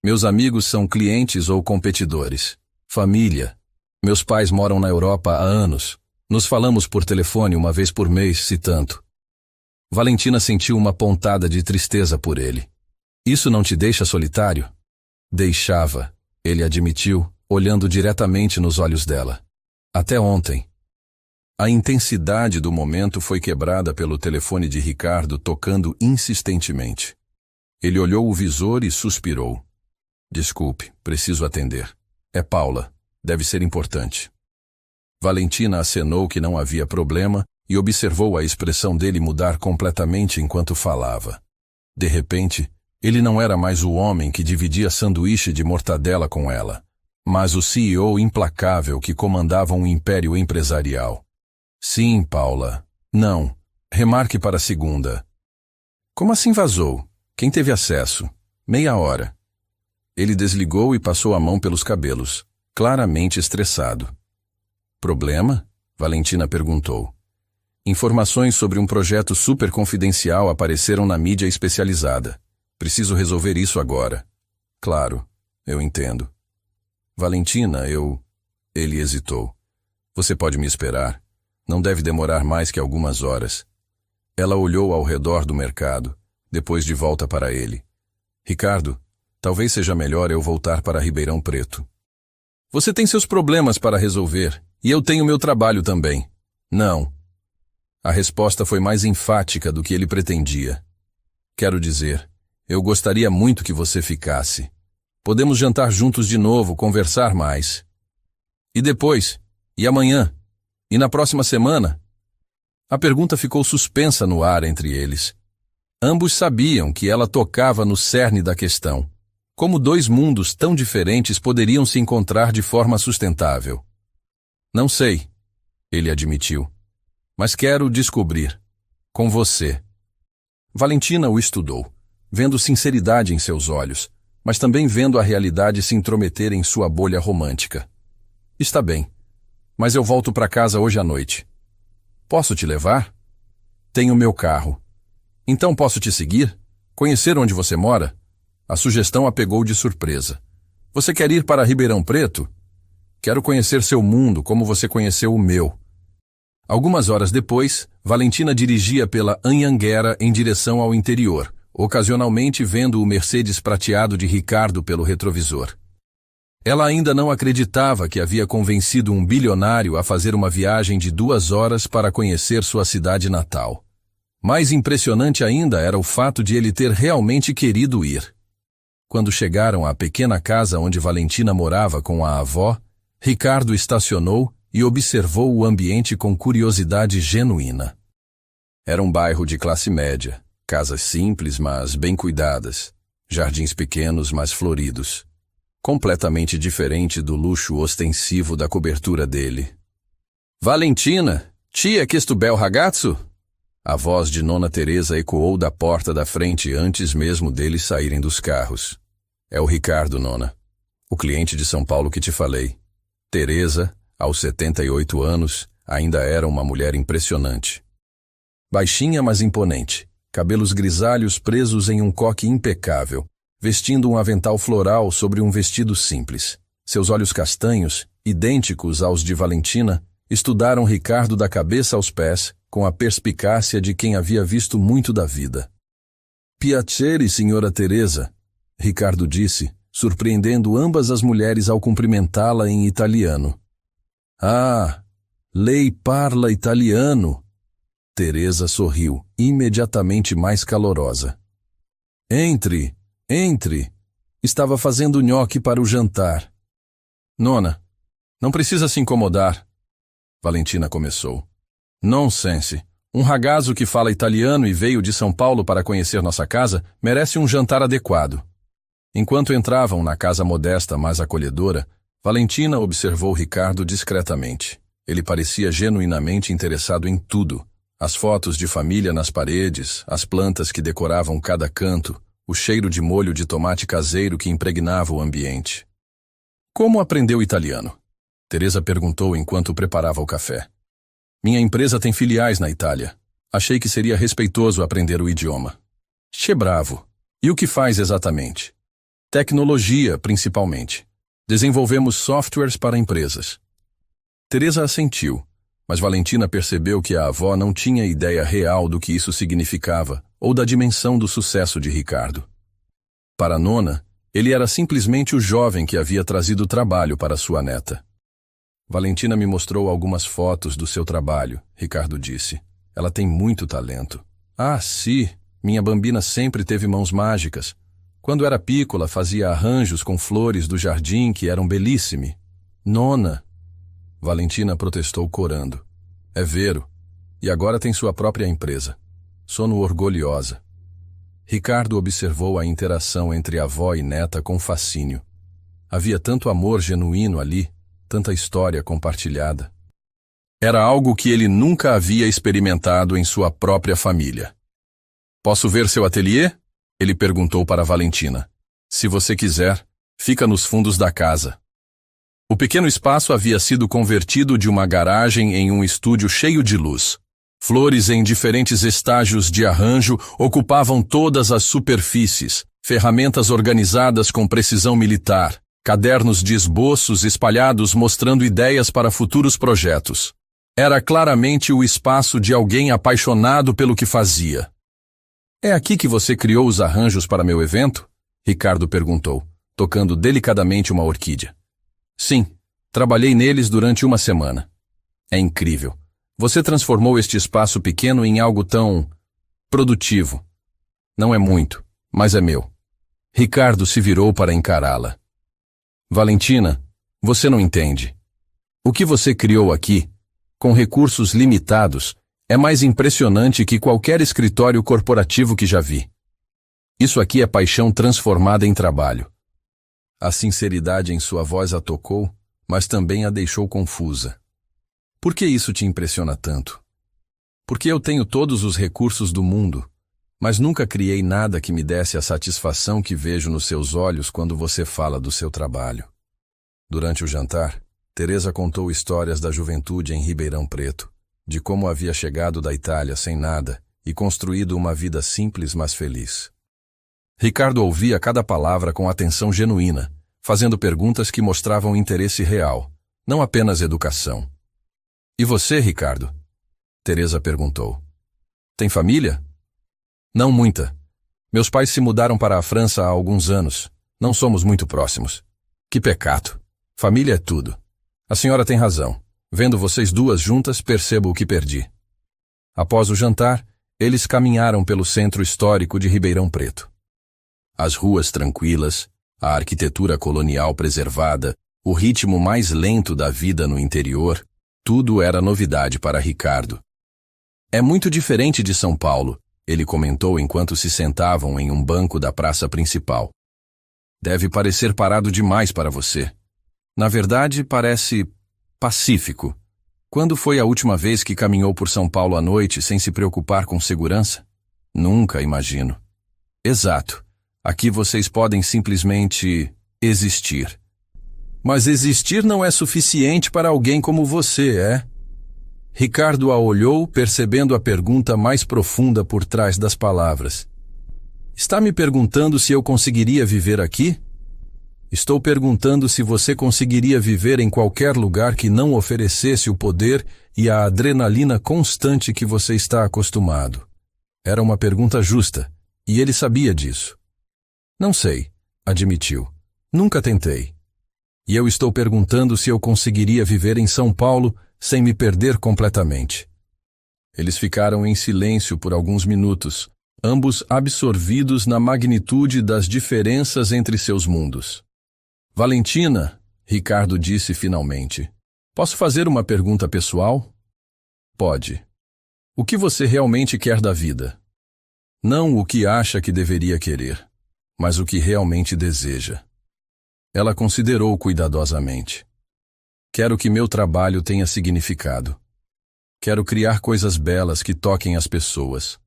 Meus amigos são clientes ou competidores. Família. Meus pais moram na Europa há anos. Nos falamos por telefone uma vez por mês, se tanto. Valentina sentiu uma pontada de tristeza por ele. Isso não te deixa solitário? Deixava, ele admitiu, olhando diretamente nos olhos dela. Até ontem. A intensidade do momento foi quebrada pelo telefone de Ricardo tocando insistentemente. Ele olhou o visor e suspirou. Desculpe, preciso atender. É Paula, deve ser importante. Valentina acenou que não havia problema e observou a expressão dele mudar completamente enquanto falava. De repente, ele não era mais o homem que dividia sanduíche de mortadela com ela, mas o CEO implacável que comandava um império empresarial. Sim, Paula. Não. Remarque para a segunda. Como assim vazou? Quem teve acesso? Meia hora. Ele desligou e passou a mão pelos cabelos, claramente estressado. Problema? Valentina perguntou. Informações sobre um projeto super confidencial apareceram na mídia especializada. Preciso resolver isso agora. Claro, eu entendo. Valentina, Ele hesitou. Você pode me esperar? Não deve demorar mais que algumas horas. Ela olhou ao redor do mercado, depois de volta para ele. Ricardo, talvez seja melhor eu voltar para Ribeirão Preto. Você tem seus problemas para resolver, e eu tenho meu trabalho também. Não. A resposta foi mais enfática do que ele pretendia. Quero dizer, eu gostaria muito que você ficasse. Podemos jantar juntos de novo, conversar mais. E depois? E amanhã? E na próxima semana? A pergunta ficou suspensa no ar entre eles. Ambos sabiam que ela tocava no cerne da questão. Como dois mundos tão diferentes poderiam se encontrar de forma sustentável? Não sei, ele admitiu. Mas quero descobrir. Com você. Valentina o estudou, vendo sinceridade em seus olhos, mas também vendo a realidade se intrometer em sua bolha romântica. Está bem, mas eu volto para casa hoje à noite. Posso te levar? Tenho meu carro. Então posso te seguir? Conhecer onde você mora? A sugestão a pegou de surpresa. Você quer ir para Ribeirão Preto? Quero conhecer seu mundo como você conheceu o meu. Algumas horas depois, Valentina dirigia pela Anhanguera em direção ao interior, ocasionalmente vendo o Mercedes prateado de Ricardo pelo retrovisor. Ela ainda não acreditava que havia convencido um bilionário a fazer uma viagem de 2 horas para conhecer sua cidade natal. Mais impressionante ainda era o fato de ele ter realmente querido ir. Quando chegaram à pequena casa onde Valentina morava com a avó, Ricardo estacionou e observou o ambiente com curiosidade genuína. Era um bairro de classe média, casas simples, mas bem cuidadas, jardins pequenos, mas floridos. Completamente diferente do luxo ostensivo da cobertura dele. Valentina, tia que este bel ragazzo? A voz de Nona Teresa ecoou da porta da frente antes mesmo deles saírem dos carros. É o Ricardo, Nona. O cliente de São Paulo que te falei. Teresa, aos 78 anos, ainda era uma mulher impressionante. Baixinha, mas imponente. Cabelos grisalhos presos em um coque impecável, vestindo um avental floral sobre um vestido simples. Seus olhos castanhos, idênticos aos de Valentina, estudaram Ricardo da cabeça aos pés, com a perspicácia de quem havia visto muito da vida. Piacere, signora Teresa, Ricardo disse, surpreendendo ambas as mulheres ao cumprimentá-la em italiano. Ah, lei parla italiano. Teresa sorriu, imediatamente mais calorosa. Entre. Estava fazendo nhoque para o jantar. Nona, não precisa se incomodar. Valentina começou. Nonsense. Um ragazzo que fala italiano e veio de São Paulo para conhecer nossa casa merece um jantar adequado. Enquanto entravam na casa modesta, mas acolhedora, Valentina observou Ricardo discretamente. Ele parecia genuinamente interessado em tudo. As fotos de família nas paredes, as plantas que decoravam cada canto, o cheiro de molho de tomate caseiro que impregnava o ambiente. Como aprendeu italiano? Teresa perguntou enquanto preparava o café. Minha empresa tem filiais na Itália. Achei que seria respeitoso aprender o idioma. Che bravo. E o que faz exatamente? Tecnologia, principalmente. Desenvolvemos softwares para empresas. Teresa assentiu, mas Valentina percebeu que a avó não tinha ideia real do que isso significava ou da dimensão do sucesso de Ricardo. Para a Nona, ele era simplesmente o jovem que havia trazido trabalho para sua neta. Valentina me mostrou algumas fotos do seu trabalho, Ricardo disse. Ela tem muito talento. Ah, sim, minha bambina sempre teve mãos mágicas. Quando era pícola, fazia arranjos com flores do jardim que eram belíssimi. Nona. Valentina protestou corando. É vero. E agora tem sua própria empresa. Sono orgulhosa. Ricardo observou a interação entre avó e neta com fascínio. Havia tanto amor genuíno ali, tanta história compartilhada. Era algo que ele nunca havia experimentado em sua própria família. Posso ver seu ateliê? Ele perguntou para Valentina. Se você quiser, fica nos fundos da casa. O pequeno espaço havia sido convertido de uma garagem em um estúdio cheio de luz. Flores em diferentes estágios de arranjo ocupavam todas as superfícies, ferramentas organizadas com precisão militar, cadernos de esboços espalhados mostrando ideias para futuros projetos. Era claramente o espaço de alguém apaixonado pelo que fazia. É aqui que você criou os arranjos para meu evento? Ricardo perguntou, tocando delicadamente uma orquídea. Sim, trabalhei neles durante uma semana. É incrível. Você transformou este espaço pequeno em algo tão produtivo. Não é muito, mas é meu. Ricardo se virou para encará-la. Valentina, você não entende. O que você criou aqui, com recursos limitados, É mais impressionante que qualquer escritório corporativo que já vi. Isso aqui é paixão transformada em trabalho. A sinceridade em sua voz a tocou, mas também a deixou confusa. Por que isso te impressiona tanto? Porque eu tenho todos os recursos do mundo, mas nunca criei nada que me desse a satisfação que vejo nos seus olhos quando você fala do seu trabalho. Durante o jantar, Teresa contou histórias da juventude em Ribeirão Preto, de como havia chegado da Itália sem nada e construído uma vida simples mas feliz. Ricardo ouvia cada palavra com atenção genuína, fazendo perguntas que mostravam interesse real, não apenas educação. E você, Ricardo? Teresa perguntou. Tem família? Não muita. Meus pais se mudaram para a França há alguns anos. Não somos muito próximos. Que pecado. Família é tudo. A senhora tem razão. Vendo vocês duas juntas, percebo o que perdi. Após o jantar, eles caminharam pelo centro histórico de Ribeirão Preto. As ruas tranquilas, a arquitetura colonial preservada, o ritmo mais lento da vida no interior, tudo era novidade para Ricardo. É muito diferente de São Paulo, ele comentou enquanto se sentavam em um banco da praça principal. Deve parecer parado demais para você. Na verdade, parece pacífico. Quando foi a última vez que caminhou por São Paulo à noite sem se preocupar com segurança? Nunca, imagino. Exato. Aqui vocês podem simplesmente existir. Mas existir não é suficiente para alguém como você, é? Ricardo a olhou, percebendo a pergunta mais profunda por trás das palavras. Está me perguntando se eu conseguiria viver aqui? Estou perguntando se você conseguiria viver em qualquer lugar que não oferecesse o poder e a adrenalina constante que você está acostumado. Era uma pergunta justa, e ele sabia disso. Não sei, admitiu. Nunca tentei. E eu estou perguntando se eu conseguiria viver em São Paulo sem me perder completamente. Eles ficaram em silêncio por alguns minutos, ambos absorvidos na magnitude das diferenças entre seus mundos. Valentina, Ricardo disse finalmente, posso fazer uma pergunta pessoal? Pode. O que você realmente quer da vida? Não o que acha que deveria querer, mas o que realmente deseja. Ela considerou cuidadosamente. Quero que meu trabalho tenha significado. Quero criar coisas belas que toquem as pessoas.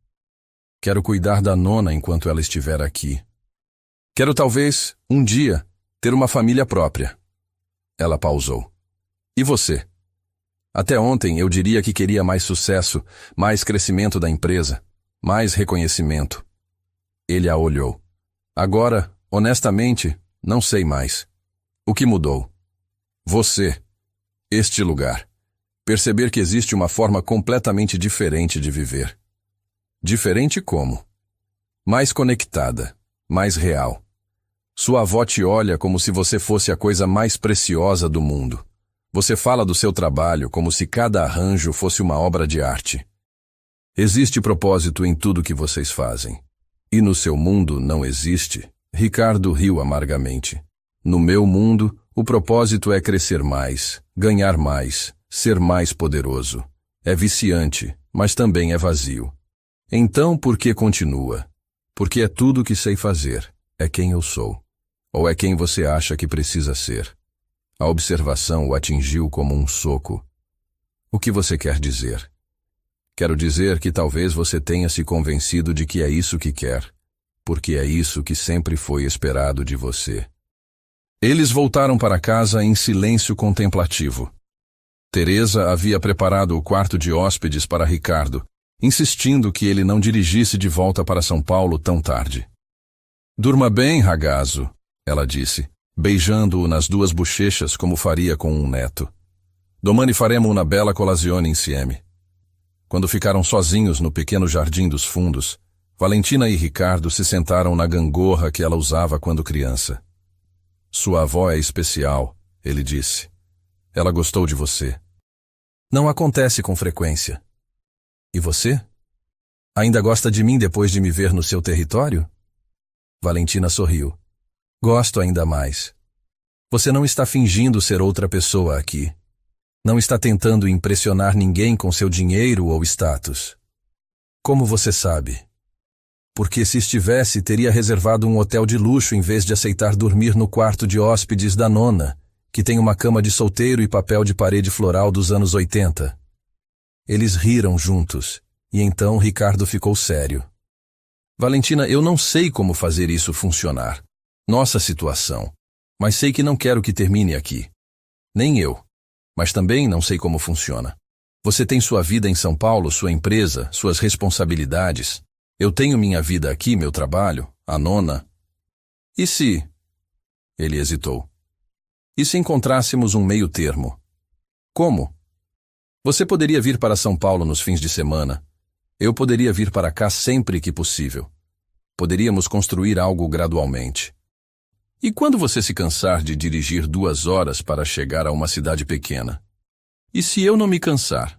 Quero cuidar da nona enquanto ela estiver aqui. Quero talvez, um dia, ter uma família própria. Ela pausou. E você? Até ontem eu diria que queria mais sucesso, mais crescimento da empresa, mais reconhecimento. Ele a olhou. Agora, honestamente, não sei mais. O que mudou? Você. Este lugar. Perceber que existe uma forma completamente diferente de viver. Diferente como? Mais conectada, mais real. Sua avó te olha como se você fosse a coisa mais preciosa do mundo. Você fala do seu trabalho como se cada arranjo fosse uma obra de arte. Existe propósito em tudo que vocês fazem. E no seu mundo não existe? Ricardo riu amargamente. No meu mundo, o propósito é crescer mais, ganhar mais, ser mais poderoso. É viciante, mas também é vazio. Então, por que continua? Porque é tudo o que sei fazer. É quem eu sou. Ou é quem você acha que precisa ser? A observação o atingiu como um soco. O que você quer dizer? Quero dizer que talvez você tenha se convencido de que é isso que quer, porque é isso que sempre foi esperado de você. Eles voltaram para casa em silêncio contemplativo. Teresa havia preparado o quarto de hóspedes para Ricardo, insistindo que ele não dirigisse de volta para São Paulo tão tarde. Durma bem, ragazzo, ela disse, beijando-o nas duas bochechas como faria com um neto. Domani faremo una bella colazione insieme. Quando ficaram sozinhos no pequeno jardim dos fundos, Valentina e Ricardo se sentaram na gangorra que ela usava quando criança. Sua avó é especial, ele disse. Ela gostou de você. Não acontece com frequência. E você? Ainda gosta de mim depois de me ver no seu território? Valentina sorriu. Gosto ainda mais. Você não está fingindo ser outra pessoa aqui. Não está tentando impressionar ninguém com seu dinheiro ou status. Como você sabe? Porque se estivesse, teria reservado um hotel de luxo em vez de aceitar dormir no quarto de hóspedes da nona, que tem uma cama de solteiro e papel de parede floral dos anos 80. Eles riram juntos, e então Ricardo ficou sério. Valentina, eu não sei como fazer isso funcionar. Nossa situação. Mas sei que não quero que termine aqui. Nem eu. Mas também não sei como funciona. Você tem sua vida em São Paulo, sua empresa, suas responsabilidades. Eu tenho minha vida aqui, meu trabalho, a nona. E se... Ele hesitou. E se encontrássemos um meio termo? Como? Você poderia vir para São Paulo nos fins de semana. Eu poderia vir para cá sempre que possível. Poderíamos construir algo gradualmente. E quando você se cansar de dirigir 2 horas para chegar a uma cidade pequena? E se eu não me cansar?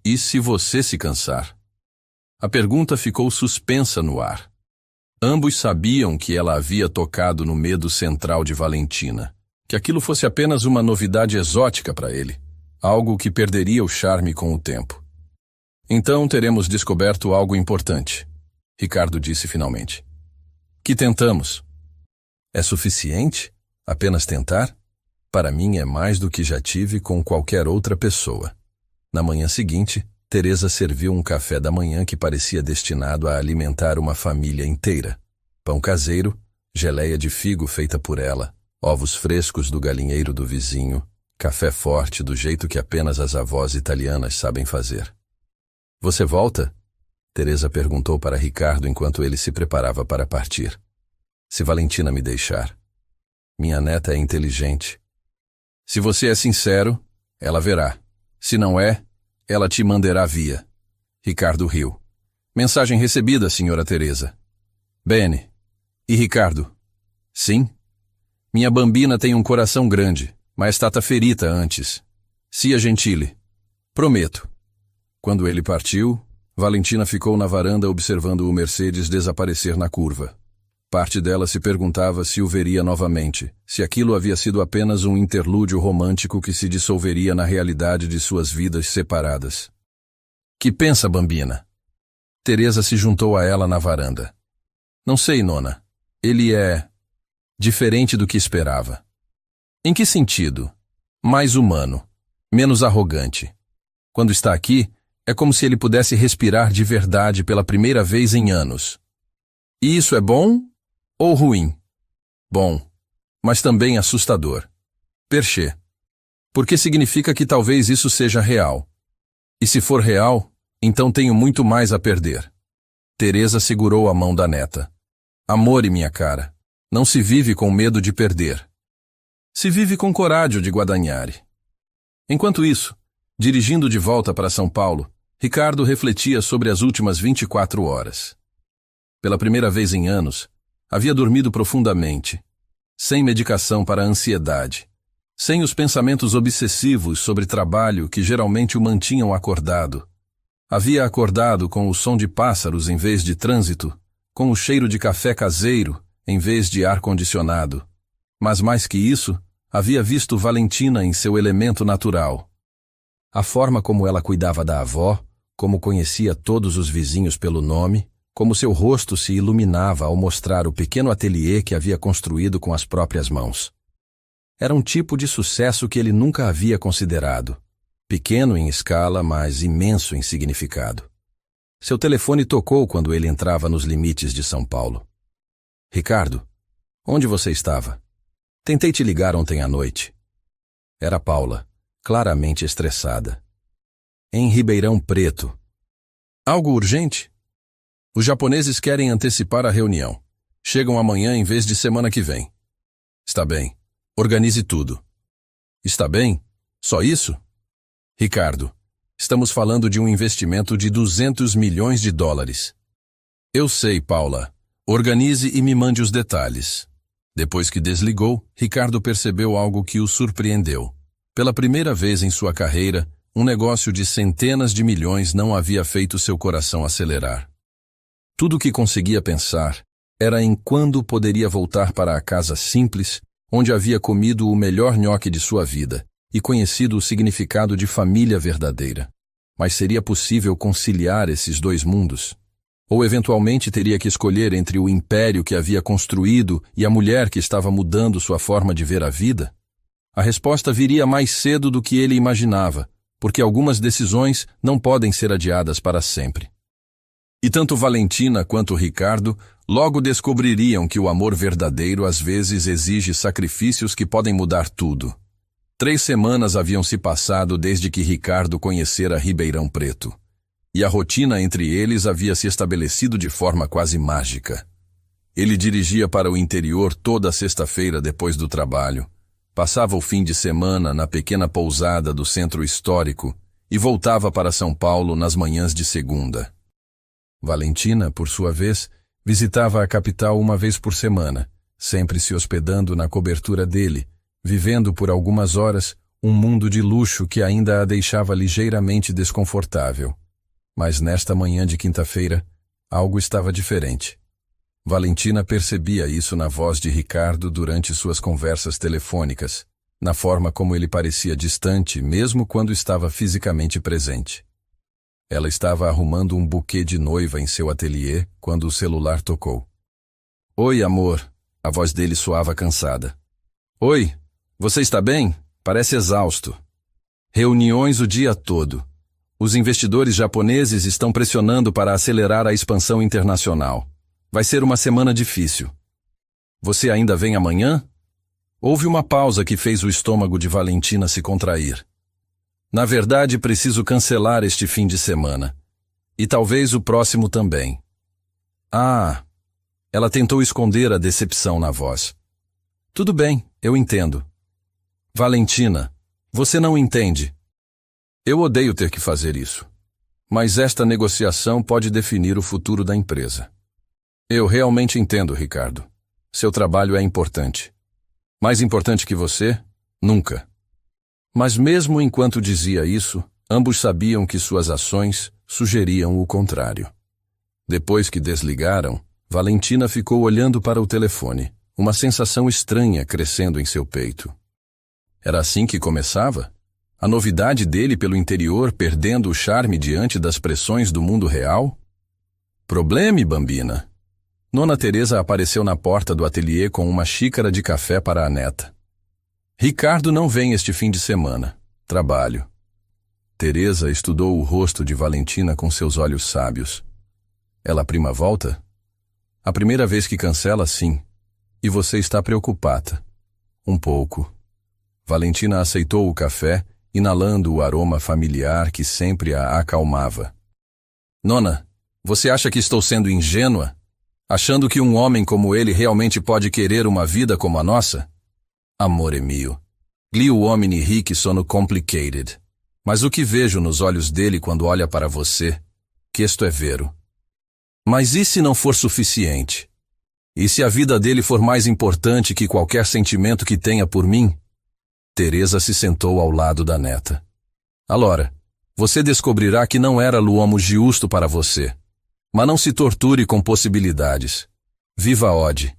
E se você se cansar? A pergunta ficou suspensa no ar. Ambos sabiam que ela havia tocado no medo central de Valentina, que aquilo fosse apenas uma novidade exótica para ele, algo que perderia o charme com o tempo. Então teremos descoberto algo importante, Ricardo disse finalmente. Que tentamos. É suficiente? Apenas tentar? Para mim é mais do que já tive com qualquer outra pessoa. Na manhã seguinte, Teresa serviu um café da manhã que parecia destinado a alimentar uma família inteira. Pão caseiro, geleia de figo feita por ela, ovos frescos do galinheiro do vizinho, café forte do jeito que apenas as avós italianas sabem fazer. Você volta? Teresa perguntou para Ricardo enquanto ele se preparava para partir. Se Valentina me deixar. Minha neta é inteligente. Se você é sincero, ela verá. Se não é, ela te mandará via. Ricardo riu. Mensagem recebida, senhora Teresa. Bene. E Ricardo? Sim? Minha bambina tem um coração grande, mas stata ferita antes. Sia gentile. Prometo. Quando ele partiu, Valentina ficou na varanda observando o Mercedes desaparecer na curva. Parte dela se perguntava se o veria novamente, se aquilo havia sido apenas um interlúdio romântico que se dissolveria na realidade de suas vidas separadas. Que pensa, bambina? Teresa se juntou a ela na varanda. Não sei, nona. Ele é... diferente do que esperava. Em que sentido? Mais humano. Menos arrogante. Quando está aqui, é como se ele pudesse respirar de verdade pela primeira vez em anos. E isso é bom ou ruim? Bom, mas também assustador. Perchê. Porque significa que talvez isso seja real. E se for real, então tenho muito mais a perder. Teresa segurou a mão da neta. Amore, minha cara, não se vive com medo de perder. Se vive com coragem de guadagnare. Enquanto isso, dirigindo de volta para São Paulo, Ricardo refletia sobre as últimas 24 horas. Pela primeira vez em anos, havia dormido profundamente, sem medicação para a ansiedade, sem os pensamentos obsessivos sobre trabalho que geralmente o mantinham acordado. Havia acordado com o som de pássaros em vez de trânsito, com o cheiro de café caseiro em vez de ar-condicionado. Mas mais que isso, havia visto Valentina em seu elemento natural. A forma como ela cuidava da avó, como conhecia todos os vizinhos pelo nome, como seu rosto se iluminava ao mostrar o pequeno ateliê que havia construído com as próprias mãos. Era um tipo de sucesso que ele nunca havia considerado. Pequeno em escala, mas imenso em significado. Seu telefone tocou quando ele entrava nos limites de São Paulo. Ricardo, onde você estava? Tentei te ligar ontem à noite. Era Paula, claramente estressada. Em Ribeirão Preto. Algo urgente? Os japoneses querem antecipar a reunião. Chegam amanhã em vez de semana que vem. Está bem. Organize tudo. Está bem? Só isso? Ricardo, estamos falando de um investimento de 200 milhões de dólares. Eu sei, Paula. Organize e me mande os detalhes. Depois que desligou, Ricardo percebeu algo que o surpreendeu. Pela primeira vez em sua carreira, um negócio de centenas de milhões não havia feito seu coração acelerar. Tudo o que conseguia pensar era em quando poderia voltar para a casa simples, onde havia comido o melhor nhoque de sua vida, e conhecido o significado de família verdadeira. Mas seria possível conciliar esses dois mundos? Ou eventualmente teria que escolher entre o império que havia construído e a mulher que estava mudando sua forma de ver a vida? A resposta viria mais cedo do que ele imaginava, porque algumas decisões não podem ser adiadas para sempre. E tanto Valentina quanto Ricardo logo descobririam que o amor verdadeiro às vezes exige sacrifícios que podem mudar tudo. 3 semanas haviam se passado desde que Ricardo conhecera Ribeirão Preto, e a rotina entre eles havia se estabelecido de forma quase mágica. Ele dirigia para o interior toda sexta-feira depois do trabalho, passava o fim de semana na pequena pousada do centro histórico e voltava para São Paulo nas manhãs de segunda. Valentina, por sua vez, visitava a capital uma vez por semana, sempre se hospedando na cobertura dele, vivendo por algumas horas um mundo de luxo que ainda a deixava ligeiramente desconfortável. Mas nesta manhã de quinta-feira, algo estava diferente. Valentina percebia isso na voz de Ricardo durante suas conversas telefônicas, na forma como ele parecia distante mesmo quando estava fisicamente presente. Ela estava arrumando um buquê de noiva em seu ateliê quando o celular tocou. "Oi, amor." A voz dele soava cansada. "Oi, você está bem? Parece exausto." "Reuniões o dia todo. Os investidores japoneses estão pressionando para acelerar a expansão internacional. Vai ser uma semana difícil." "Você ainda vem amanhã?" Houve uma pausa que fez o estômago de Valentina se contrair. "Na verdade, preciso cancelar este fim de semana. E talvez o próximo também." "Ah!" Ela tentou esconder a decepção na voz. "Tudo bem, eu entendo." "Valentina, você não entende. Eu odeio ter que fazer isso. Mas esta negociação pode definir o futuro da empresa." "Eu realmente entendo, Ricardo. Seu trabalho é importante. Mais importante que você? Nunca." Mas mesmo enquanto dizia isso, ambos sabiam que suas ações sugeriam o contrário. Depois que desligaram, Valentina ficou olhando para o telefone, uma sensação estranha crescendo em seu peito. Era assim que começava? A novidade dele pelo interior perdendo o charme diante das pressões do mundo real? "Probleme, bambina." Nona Teresa apareceu na porta do ateliê com uma xícara de café para a neta. "Ricardo não vem este fim de semana. Trabalho." Teresa estudou o rosto de Valentina com seus olhos sábios. "Ela prima volta?" "A primeira vez que cancela, sim. E você está preocupada." "Um pouco." Valentina aceitou o café, inalando o aroma familiar que sempre a acalmava. "Nona, você acha que estou sendo ingênua? Achando que um homem como ele realmente pode querer uma vida como a nossa?" "Amore mio, gli uomini ricchi sono complicated. Mas o que vejo nos olhos dele quando olha para você, que isto é vero." "Mas e se não for suficiente? E se a vida dele for mais importante que qualquer sentimento que tenha por mim?" Teresa se sentou ao lado da neta. "Allora, você descobrirá que não era l'uomo giusto para você. Mas não se torture com possibilidades. Viva ode."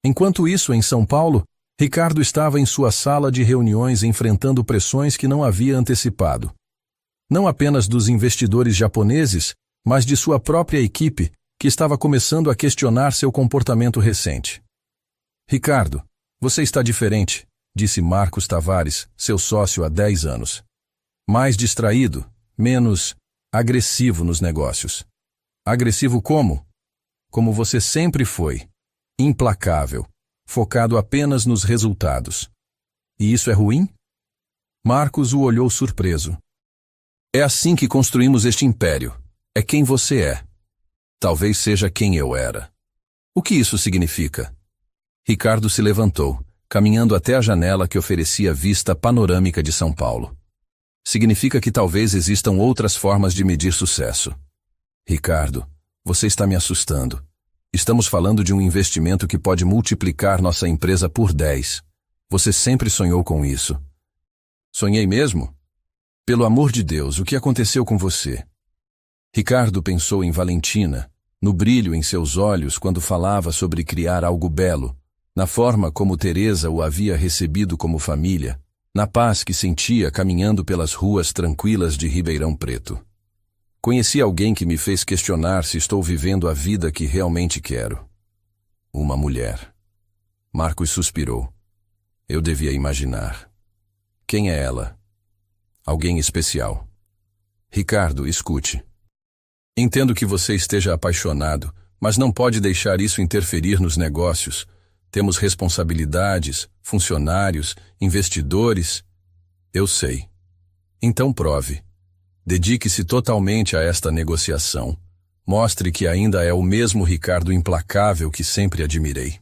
Enquanto isso, em São Paulo, Ricardo estava em sua sala de reuniões enfrentando pressões que não havia antecipado. Não apenas dos investidores japoneses, mas de sua própria equipe, que estava começando a questionar seu comportamento recente. "Ricardo, você está diferente", disse Marcos Tavares, seu sócio há 10 anos. "Mais distraído, menos agressivo nos negócios." "Agressivo como?" "Como você sempre foi. Implacável, focado apenas nos resultados." "E isso é ruim?" Marcos o olhou surpreso. "É assim que construímos este império. É quem você é. Talvez seja quem eu era." "O que isso significa?" Ricardo se levantou, caminhando até a janela que oferecia vista panorâmica de São Paulo. "Significa que talvez existam outras formas de medir sucesso." "Ricardo, você está me assustando. Estamos falando de um investimento que pode multiplicar nossa empresa por 10. Você sempre sonhou com isso." "Sonhei mesmo? Pelo amor de Deus, o que aconteceu com você?" Ricardo pensou em Valentina, no brilho em seus olhos quando falava sobre criar algo belo, na forma como Teresa o havia recebido como família, na paz que sentia caminhando pelas ruas tranquilas de Ribeirão Preto. Conheci alguém que me fez questionar se estou vivendo a vida que realmente quero. Uma mulher. Marcos suspirou. Eu devia imaginar. Quem é ela? Alguém especial. Ricardo, escute. Entendo que você esteja apaixonado, mas não pode deixar isso interferir nos negócios. Temos responsabilidades, funcionários, investidores. Eu sei. Então prove. Dedique-se totalmente a esta negociação. Mostre que ainda é o mesmo Ricardo implacável que sempre admirei.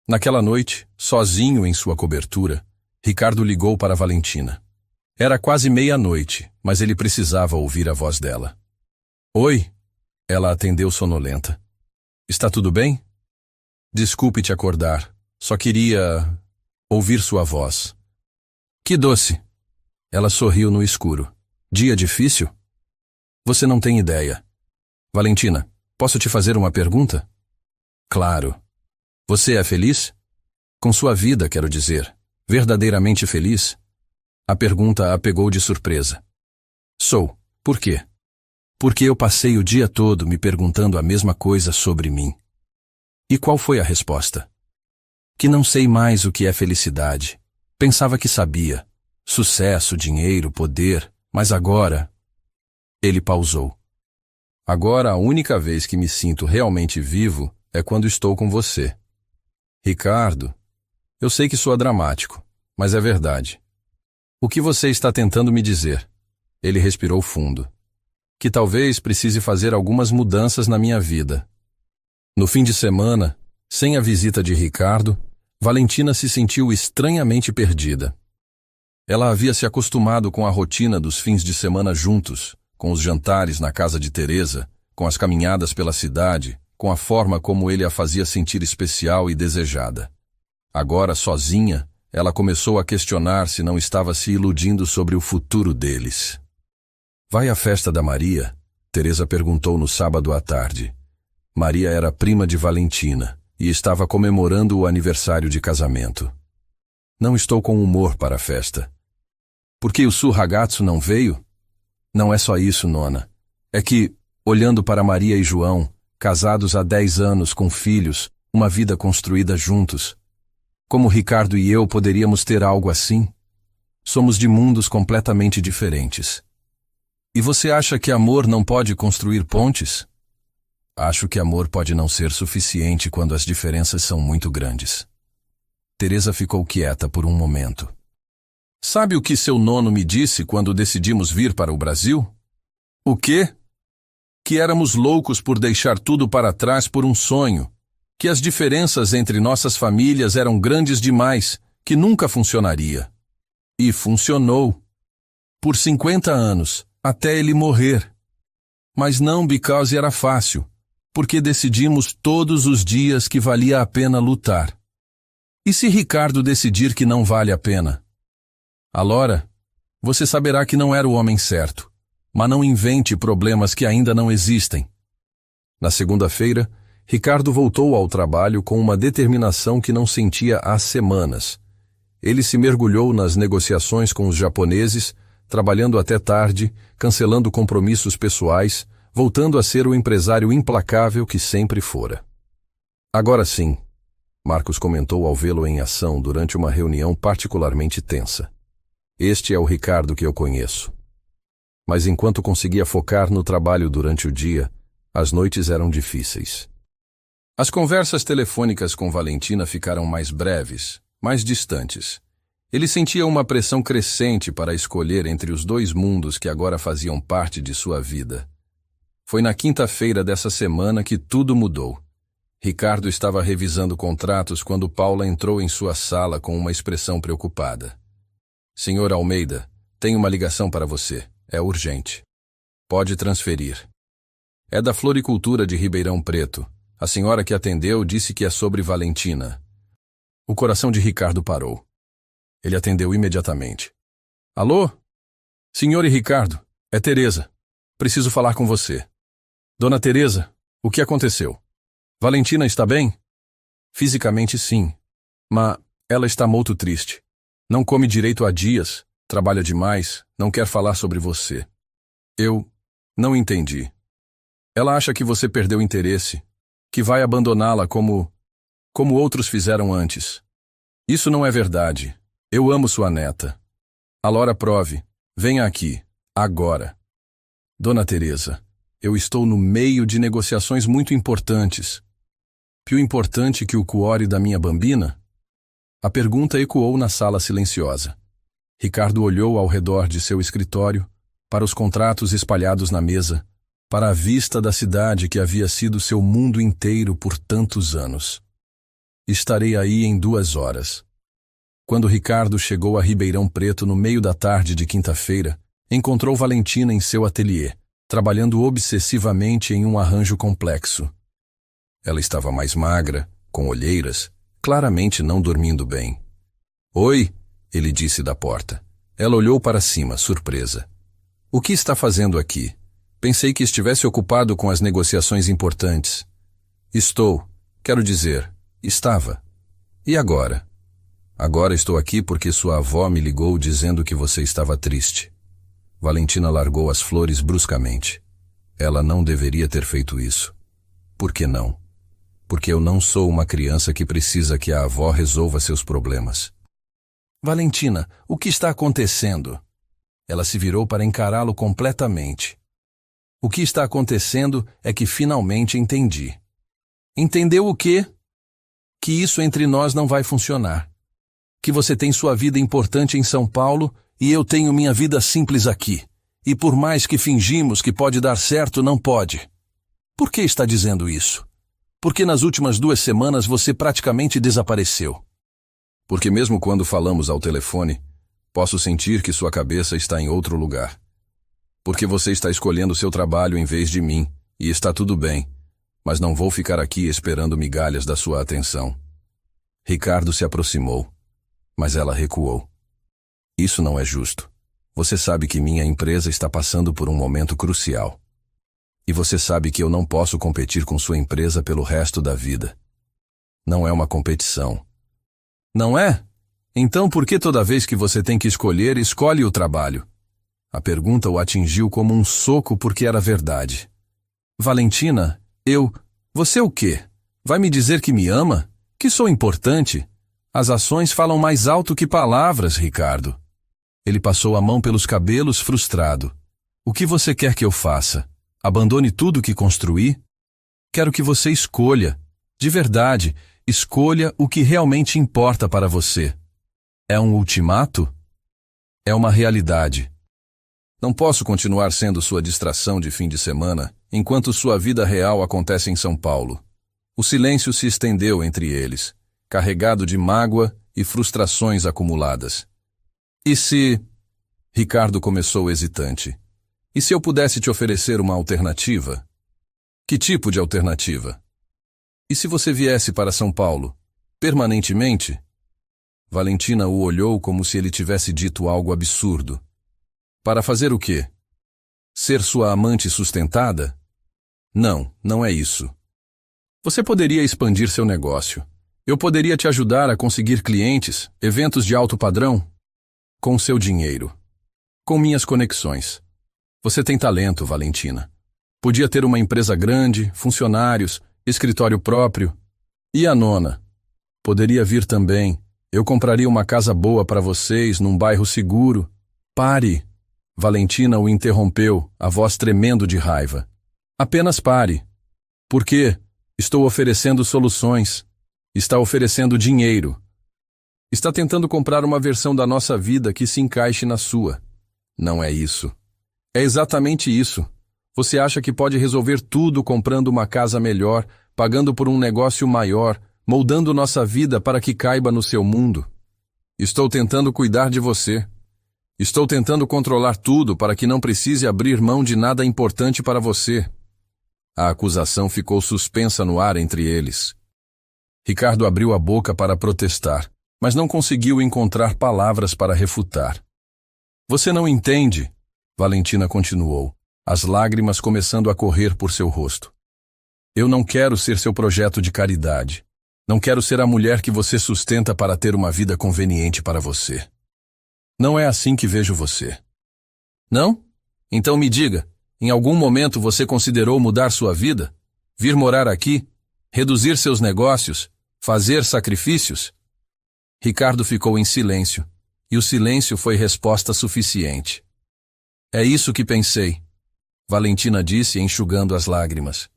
Naquela noite, sozinho em sua cobertura, Ricardo ligou para Valentina. Era quase meia-noite, mas ele precisava ouvir a voz dela. Oi? Ela atendeu sonolenta. Está tudo bem? Desculpe te acordar. Só queria ouvir sua voz. Que doce. Ela sorriu no escuro. Dia difícil? Você não tem ideia. Valentina, posso te fazer uma pergunta? Claro. Você é feliz? Com sua vida, quero dizer. Verdadeiramente feliz? A pergunta a pegou de surpresa. Sou. Por quê? Porque eu passei o dia todo me perguntando a mesma coisa sobre mim. E qual foi a resposta? Que não sei mais o que é felicidade. Pensava que sabia. Sucesso, dinheiro, poder, mas agora... Ele pausou. Agora a única vez que me sinto realmente vivo é quando estou com você. Ricardo, eu sei que soa dramático, mas é verdade. O que você está tentando me dizer? Ele respirou fundo. Que talvez precise fazer algumas mudanças na minha vida. No fim de semana, sem a visita de Ricardo, Valentina se sentiu estranhamente perdida. Ela havia se acostumado com a rotina dos fins de semana juntos, com os jantares na casa de Teresa, com as caminhadas pela cidade, com a forma como ele a fazia sentir especial e desejada. Agora, sozinha, ela começou a questionar se não estava se iludindo sobre o futuro deles. Vai à festa da Maria? Teresa perguntou no sábado à tarde. Maria era prima de Valentina e estava comemorando o aniversário de casamento. Não estou com humor para a festa. Por que o Su Ragazzo não veio? Não é só isso, nona. É que, olhando para Maria e João, casados há 10 anos com filhos, uma vida construída juntos, como Ricardo e eu poderíamos ter algo assim? Somos de mundos completamente diferentes. E você acha que amor não pode construir pontes? Acho que amor pode não ser suficiente quando as diferenças são muito grandes. Teresa ficou quieta por um momento. Sabe o que seu nono me disse quando decidimos vir para o Brasil? O quê? Que éramos loucos por deixar tudo para trás por um sonho, que as diferenças entre nossas famílias eram grandes demais, que nunca funcionaria. E funcionou. Por 50 anos, até ele morrer. Mas não because era fácil, porque decidimos todos os dias que valia a pena lutar. E se Ricardo decidir que não vale a pena? Alora, você saberá que não era o homem certo, mas não invente problemas que ainda não existem. Na segunda-feira, Ricardo voltou ao trabalho com uma determinação que não sentia há semanas. Ele se mergulhou nas negociações com os japoneses, trabalhando até tarde, cancelando compromissos pessoais, voltando a ser o empresário implacável que sempre fora. Agora sim, Marcos comentou ao vê-lo em ação durante uma reunião particularmente tensa. Este é o Ricardo que eu conheço. Mas enquanto conseguia focar no trabalho durante o dia, as noites eram difíceis. As conversas telefônicas com Valentina ficaram mais breves, mais distantes. Ele sentia uma pressão crescente para escolher entre os dois mundos que agora faziam parte de sua vida. Foi na quinta-feira dessa semana que tudo mudou. Ricardo estava revisando contratos quando Paula entrou em sua sala com uma expressão preocupada. Senhor Almeida, tenho uma ligação para você. É urgente. Pode transferir. É da floricultura de Ribeirão Preto. A senhora que atendeu disse que é sobre Valentina. O coração de Ricardo parou. Ele atendeu imediatamente. Alô? Senhor e Ricardo, é Teresa. Preciso falar com você. Dona Teresa, o que aconteceu? Valentina está bem? Fisicamente sim, mas ela está muito triste. Não come direito há dias, trabalha demais, não quer falar sobre você. Eu não entendi. Ela acha que você perdeu interesse, que vai abandoná-la como outros fizeram antes. Isso não é verdade. Eu amo sua neta. Alora prove. Venha aqui, agora. Dona Teresa, eu estou no meio de negociações muito importantes. Più importante que o cuore da minha bambina? A pergunta ecoou na sala silenciosa. Ricardo olhou ao redor de seu escritório, para os contratos espalhados na mesa, para a vista da cidade que havia sido seu mundo inteiro por tantos anos. Estarei aí em 2 horas. Quando Ricardo chegou a Ribeirão Preto no meio da tarde de quinta-feira, encontrou Valentina em seu ateliê, trabalhando obsessivamente em um arranjo complexo. Ela estava mais magra, com olheiras, claramente não dormindo bem. Oi, ele disse da porta. Ela olhou para cima, surpresa. O que está fazendo aqui? Pensei que estivesse ocupado com as negociações importantes. Quero dizer, estava. E agora? Agora estou aqui porque sua avó me ligou dizendo que você estava triste. Valentina largou as flores bruscamente. Ela não deveria ter feito isso. Por que não? Porque eu não sou uma criança que precisa que a avó resolva seus problemas. Valentina, o que está acontecendo? Ela se virou para encará-lo completamente. O que está acontecendo é que finalmente entendi. Entendeu o quê? Que isso entre nós não vai funcionar. Que você tem sua vida importante em São Paulo e eu tenho minha vida simples aqui. E por mais que fingimos que pode dar certo, não pode. Por que está dizendo isso? Porque nas últimas 2 semanas você praticamente desapareceu. Porque mesmo quando falamos ao telefone, posso sentir que sua cabeça está em outro lugar. Porque você está escolhendo seu trabalho em vez de mim, e está tudo bem, mas não vou ficar aqui esperando migalhas da sua atenção. Ricardo se aproximou, mas ela recuou. Isso não é justo. Você sabe que minha empresa está passando por um momento crucial. E você sabe que eu não posso competir com sua empresa pelo resto da vida. Não é uma competição. Não é? Então por que toda vez que você tem que escolher, escolhe o trabalho? A pergunta o atingiu como um soco porque era verdade. Valentina, você o quê? Vai me dizer que me ama? Que sou importante? As ações falam mais alto que palavras, Ricardo. Ele passou a mão pelos cabelos, frustrado. O que você quer que eu faça? Abandone tudo que construí? Quero que você escolha. De verdade, escolha o que realmente importa para você. É um ultimato? É uma realidade. Não posso continuar sendo sua distração de fim de semana, enquanto sua vida real acontece em São Paulo. O silêncio se estendeu entre eles, carregado de mágoa e frustrações acumuladas. E se... Ricardo começou hesitante. E se eu pudesse te oferecer uma alternativa? Que tipo de alternativa? E se você viesse para São Paulo, permanentemente? Valentina o olhou como se ele tivesse dito algo absurdo. Para fazer o quê? Ser sua amante sustentada? Não, não é isso. Você poderia expandir seu negócio. Eu poderia te ajudar a conseguir clientes, eventos de alto padrão, com seu dinheiro. Com minhas conexões. Você tem talento, Valentina. Podia ter uma empresa grande, funcionários, escritório próprio. E a nona? Poderia vir também. Eu compraria uma casa boa para vocês, num bairro seguro. Pare! Valentina o interrompeu, a voz tremendo de raiva. Apenas pare. Por quê? Estou oferecendo soluções. Está oferecendo dinheiro. Está tentando comprar uma versão da nossa vida que se encaixe na sua. Não é isso. É exatamente isso. Você acha que pode resolver tudo comprando uma casa melhor, pagando por um negócio maior, moldando nossa vida para que caiba no seu mundo. Estou tentando cuidar de você. Estou tentando controlar tudo para que não precise abrir mão de nada importante para você. A acusação ficou suspensa no ar entre eles. Ricardo abriu a boca para protestar, mas não conseguiu encontrar palavras para refutar. Você não entende, Valentina continuou, as lágrimas começando a correr por seu rosto. Eu não quero ser seu projeto de caridade. Não quero ser a mulher que você sustenta para ter uma vida conveniente para você. Não é assim que vejo você. Não? Então me diga, em algum momento você considerou mudar sua vida? Vir morar aqui? Reduzir seus negócios? Fazer sacrifícios? Ricardo ficou em silêncio, e o silêncio foi resposta suficiente. É isso que pensei, Valentina disse, enxugando as lágrimas.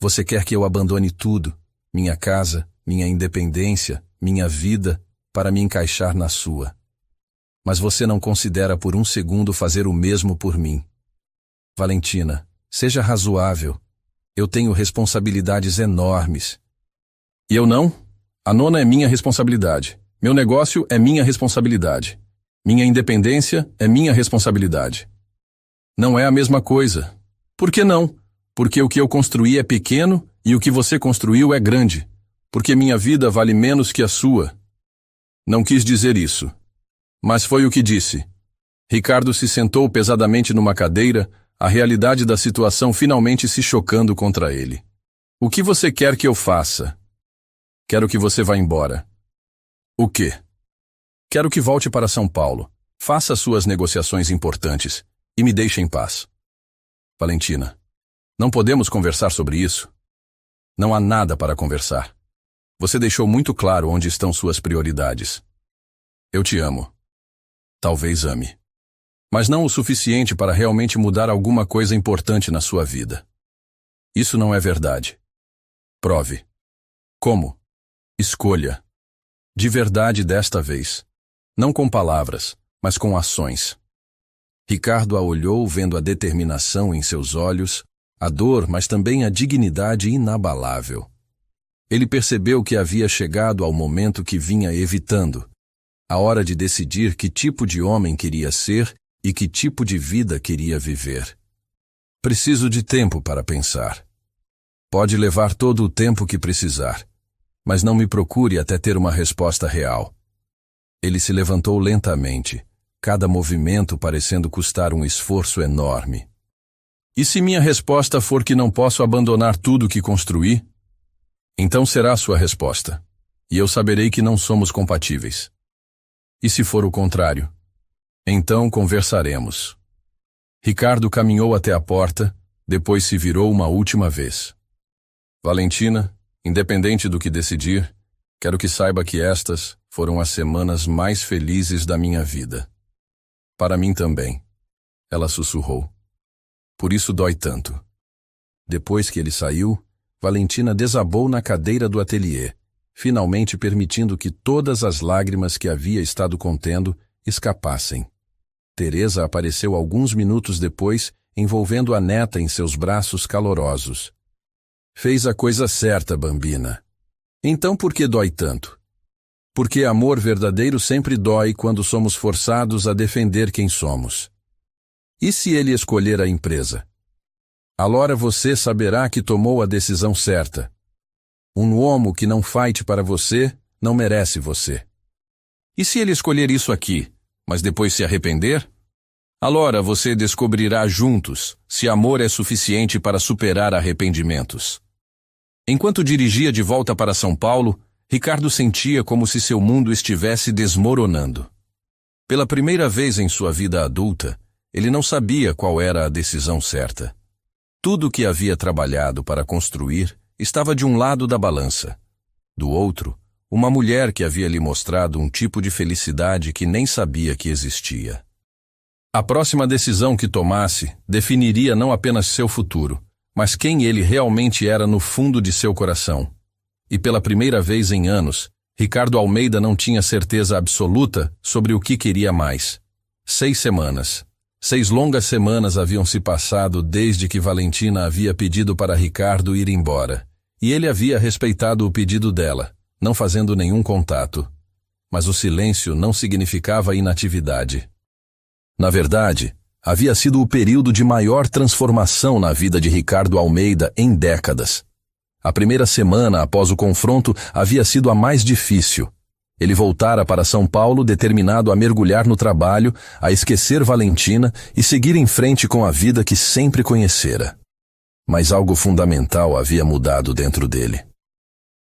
Você quer que eu abandone tudo, minha casa, minha independência, minha vida, para me encaixar na sua. Mas você não considera por um segundo fazer o mesmo por mim. Valentina, seja razoável. Eu tenho responsabilidades enormes. E eu não? A nona é minha responsabilidade. Meu negócio é minha responsabilidade. Minha independência é minha responsabilidade. Não é a mesma coisa. Por que não? Porque o que eu construí é pequeno e o que você construiu é grande. Porque minha vida vale menos que a sua. Não quis dizer isso. Mas foi o que disse. Ricardo se sentou pesadamente numa cadeira, a realidade da situação finalmente se chocando contra ele. O que você quer que eu faça? Quero que você vá embora. O quê? Quero que volte para São Paulo. Faça suas negociações importantes e me deixe em paz. Valentina, não podemos conversar sobre isso. Não há nada para conversar. Você deixou muito claro onde estão suas prioridades. Eu te amo. Talvez ame. Mas não o suficiente para realmente mudar alguma coisa importante na sua vida. Isso não é verdade. Prove. Como? Escolha. De verdade desta vez. Não com palavras, mas com ações. Ricardo a olhou, vendo a determinação em seus olhos, a dor, mas também a dignidade inabalável. Ele percebeu que havia chegado ao momento que vinha evitando, a hora de decidir que tipo de homem queria ser e que tipo de vida queria viver. Preciso de tempo para pensar. Pode levar todo o tempo que precisar, mas não me procure até ter uma resposta real. Ele se levantou lentamente, cada movimento parecendo custar um esforço enorme. E se minha resposta for que não posso abandonar tudo que construí? Então será a sua resposta, e eu saberei que não somos compatíveis. E se for o contrário? Então conversaremos. Ricardo caminhou até a porta, depois se virou uma última vez. Valentina, independente do que decidir, quero que saiba que estas foram as semanas mais felizes da minha vida. Para mim também, ela sussurrou. Por isso dói tanto. Depois que ele saiu, Valentina desabou na cadeira do ateliê, finalmente permitindo que todas as lágrimas que havia estado contendo escapassem. Teresa apareceu alguns minutos depois, envolvendo a neta em seus braços calorosos. Fez a coisa certa, Bambina. Então por que dói tanto? Porque amor verdadeiro sempre dói quando somos forçados a defender quem somos. E se ele escolher a empresa? Alora você saberá que tomou a decisão certa. Um homo que não fight para você, não merece você. E se ele escolher isso aqui, mas depois se arrepender? Alora você descobrirá juntos se amor é suficiente para superar arrependimentos. Enquanto dirigia de volta para São Paulo, Ricardo sentia como se seu mundo estivesse desmoronando. Pela primeira vez em sua vida adulta, ele não sabia qual era a decisão certa. Tudo o que havia trabalhado para construir estava de um lado da balança. Do outro, uma mulher que havia lhe mostrado um tipo de felicidade que nem sabia que existia. A próxima decisão que tomasse definiria não apenas seu futuro, mas quem ele realmente era no fundo de seu coração. E pela primeira vez em anos, Ricardo Almeida não tinha certeza absoluta sobre o que queria mais. 6 semanas. 6 longas semanas haviam se passado desde que Valentina havia pedido para Ricardo ir embora. E ele havia respeitado o pedido dela, não fazendo nenhum contato. Mas o silêncio não significava inatividade. Na verdade, havia sido o período de maior transformação na vida de Ricardo Almeida em décadas. A primeira semana após o confronto havia sido a mais difícil. Ele voltara para São Paulo determinado a mergulhar no trabalho, a esquecer Valentina e seguir em frente com a vida que sempre conhecera. Mas algo fundamental havia mudado dentro dele.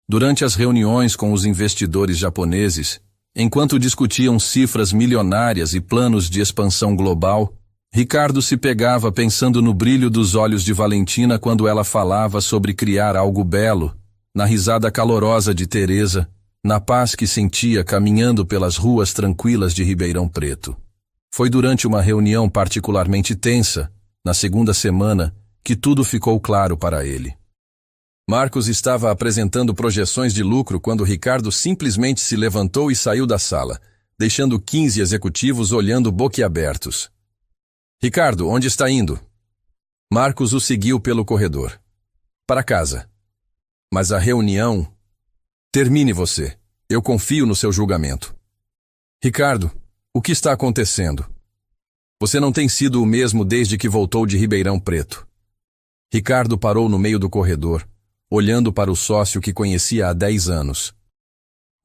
Durante as reuniões com os investidores japoneses, Enquanto discutiam cifras milionárias e planos de expansão global, Ricardo se pegava pensando no brilho dos olhos de Valentina quando ela falava sobre criar algo belo, na risada calorosa de Teresa, na paz que sentia caminhando pelas ruas tranquilas de Ribeirão Preto. Foi durante uma reunião particularmente tensa, na segunda semana, que tudo ficou claro para ele. Marcos estava apresentando projeções de lucro quando Ricardo simplesmente se levantou e saiu da sala, deixando 15 executivos olhando boquiabertos. Ricardo, onde está indo? Marcos o seguiu pelo corredor. Para casa. Mas a reunião... Termine você. Eu confio no seu julgamento. Ricardo, o que está acontecendo? Você não tem sido o mesmo desde que voltou de Ribeirão Preto. Ricardo parou no meio do corredor, olhando para o sócio que conhecia há 10 anos.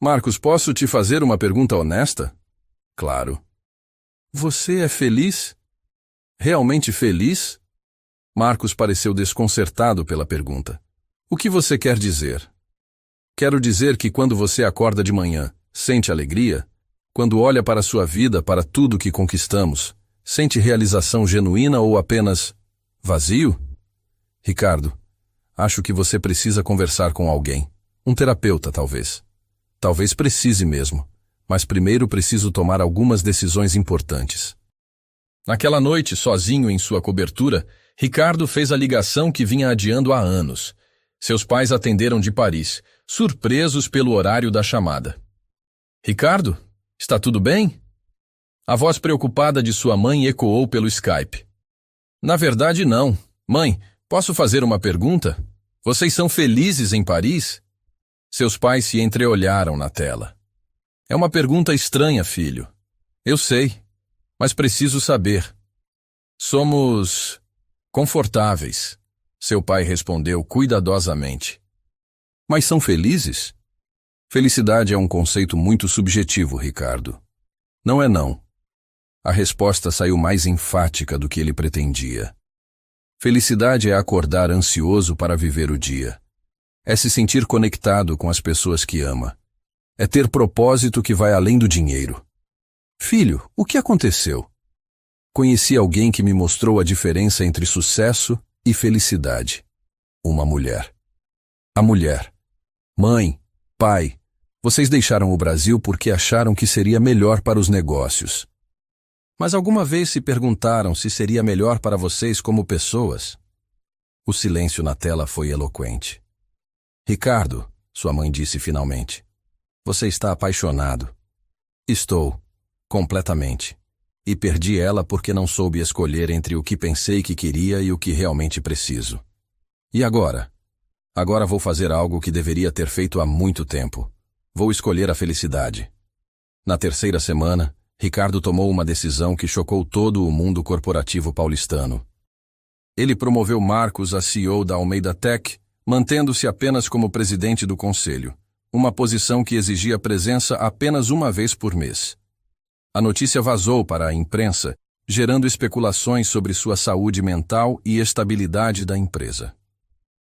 Marcos, posso te fazer uma pergunta honesta? Claro. Você é feliz? Realmente feliz? Marcos pareceu desconcertado pela pergunta. O que você quer dizer? Quero dizer que quando você acorda de manhã, sente alegria? Quando olha para a sua vida, para tudo que conquistamos, sente realização genuína ou apenas vazio? Ricardo, acho que você precisa conversar com alguém. Um terapeuta, talvez. Talvez precise mesmo, mas primeiro preciso tomar algumas decisões importantes. Naquela noite, sozinho em sua cobertura, Ricardo fez a ligação que vinha adiando há anos. Seus pais atenderam de Paris, surpresos pelo horário da chamada. Ricardo, está tudo bem? A voz preocupada de sua mãe ecoou pelo Skype. Na verdade, não. Mãe, posso fazer uma pergunta? Vocês são felizes em Paris? Seus pais se entreolharam na tela. É uma pergunta estranha, filho. Eu sei, mas preciso saber. Somos confortáveis, seu pai respondeu cuidadosamente. Mas são felizes? Felicidade é um conceito muito subjetivo, Ricardo. Não é não. A resposta saiu mais enfática do que ele pretendia. Felicidade é acordar ansioso para viver o dia. É se sentir conectado com as pessoas que ama. É ter propósito que vai além do dinheiro. Filho, o que aconteceu? Conheci alguém que me mostrou a diferença entre sucesso e felicidade. Uma mulher. A mulher. Mãe, pai, vocês deixaram o Brasil porque acharam que seria melhor para os negócios. Mas alguma vez se perguntaram se seria melhor para vocês como pessoas? O silêncio na tela foi eloquente. Ricardo, sua mãe disse finalmente, você está apaixonado. Estou, completamente. E perdi ela porque não soube escolher entre o que pensei que queria e o que realmente preciso. E agora? Agora vou fazer algo que deveria ter feito há muito tempo. Vou escolher a felicidade. Na terceira semana, Ricardo tomou uma decisão que chocou todo o mundo corporativo paulistano. Ele promoveu Marcos a CEO da Almeida Tech, mantendo-se apenas como presidente do conselho, uma posição que exigia presença apenas uma vez por mês. A notícia vazou para a imprensa, gerando especulações sobre sua saúde mental e estabilidade da empresa.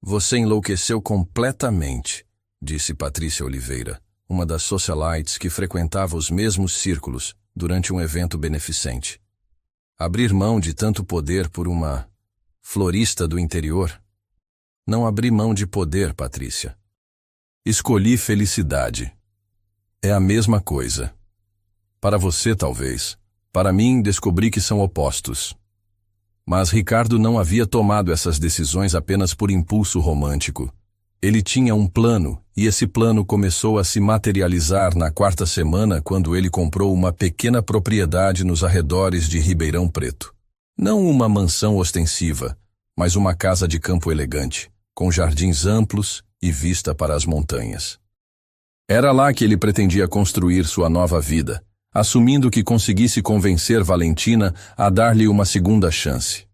Você enlouqueceu completamente, disse Patrícia Oliveira, uma das socialites que frequentava os mesmos círculos durante um evento beneficente. Abrir mão de tanto poder por uma florista do interior? Não abri mão de poder, Patrícia. Escolhi felicidade. É a mesma coisa. Para você, talvez. Para mim, descobri que são opostos. Mas Ricardo não havia tomado essas decisões apenas por impulso romântico. Ele tinha um plano, e esse plano começou a se materializar na quarta semana quando ele comprou uma pequena propriedade nos arredores de Ribeirão Preto. Não uma mansão ostensiva, mas uma casa de campo elegante, com jardins amplos e vista para as montanhas. Era lá que ele pretendia construir sua nova vida, assumindo que conseguisse convencer Valentina a dar-lhe uma segunda chance.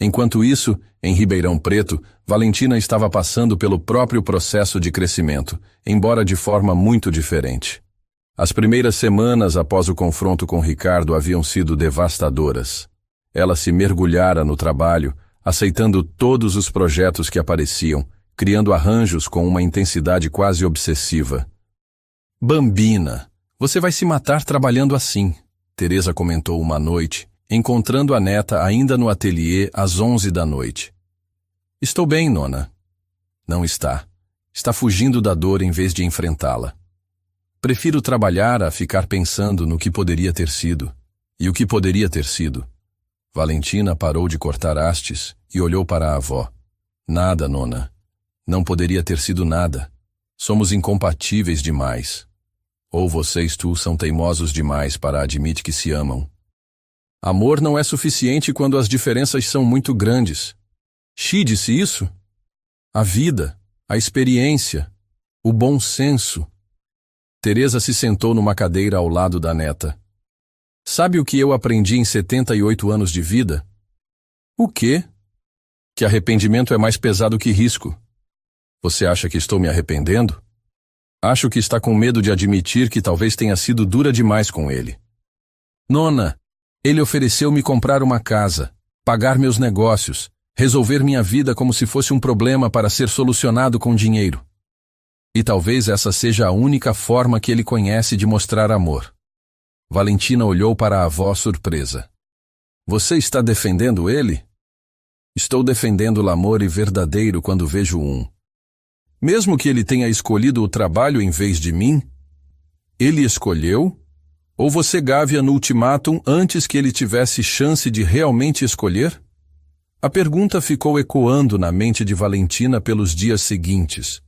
Enquanto isso, em Ribeirão Preto, Valentina estava passando pelo próprio processo de crescimento, embora de forma muito diferente. As primeiras semanas após o confronto com Ricardo haviam sido devastadoras. Ela se mergulhara no trabalho, aceitando todos os projetos que apareciam, criando arranjos com uma intensidade quase obsessiva. Bambina, Você vai se matar trabalhando assim, Teresa comentou uma noite, encontrando a neta ainda no ateliê às 11 da noite. Estou bem, nona. Não está. Está fugindo da dor em vez de enfrentá-la. Prefiro trabalhar a ficar pensando no que poderia ter sido. E o que poderia ter sido? Valentina parou de cortar hastes e olhou para a avó. Nada, nona. Não poderia ter sido nada. Somos incompatíveis demais. Ou vocês são teimosos demais para admitir que se amam. Amor não é suficiente quando as diferenças são muito grandes. Xi disse isso? A vida, a experiência, o bom senso. Teresa se sentou numa cadeira ao lado da neta. Sabe o que eu aprendi em 78 anos de vida? O quê? Que arrependimento é mais pesado que risco. Você acha que estou me arrependendo? Acho que está com medo de admitir que talvez tenha sido dura demais com ele. Nona, ele ofereceu-me comprar uma casa, pagar meus negócios, resolver minha vida como se fosse um problema para ser solucionado com dinheiro. E talvez essa seja a única forma que ele conhece de mostrar amor. Valentina olhou para a avó surpresa. Você está defendendo ele? Estou defendendo o amor verdadeiro quando vejo um. Mesmo que ele tenha escolhido o trabalho em vez de mim? Ele escolheu? Ou você gávea no ultimátum antes que ele tivesse chance de realmente escolher? A pergunta ficou ecoando na mente de Valentina pelos dias seguintes.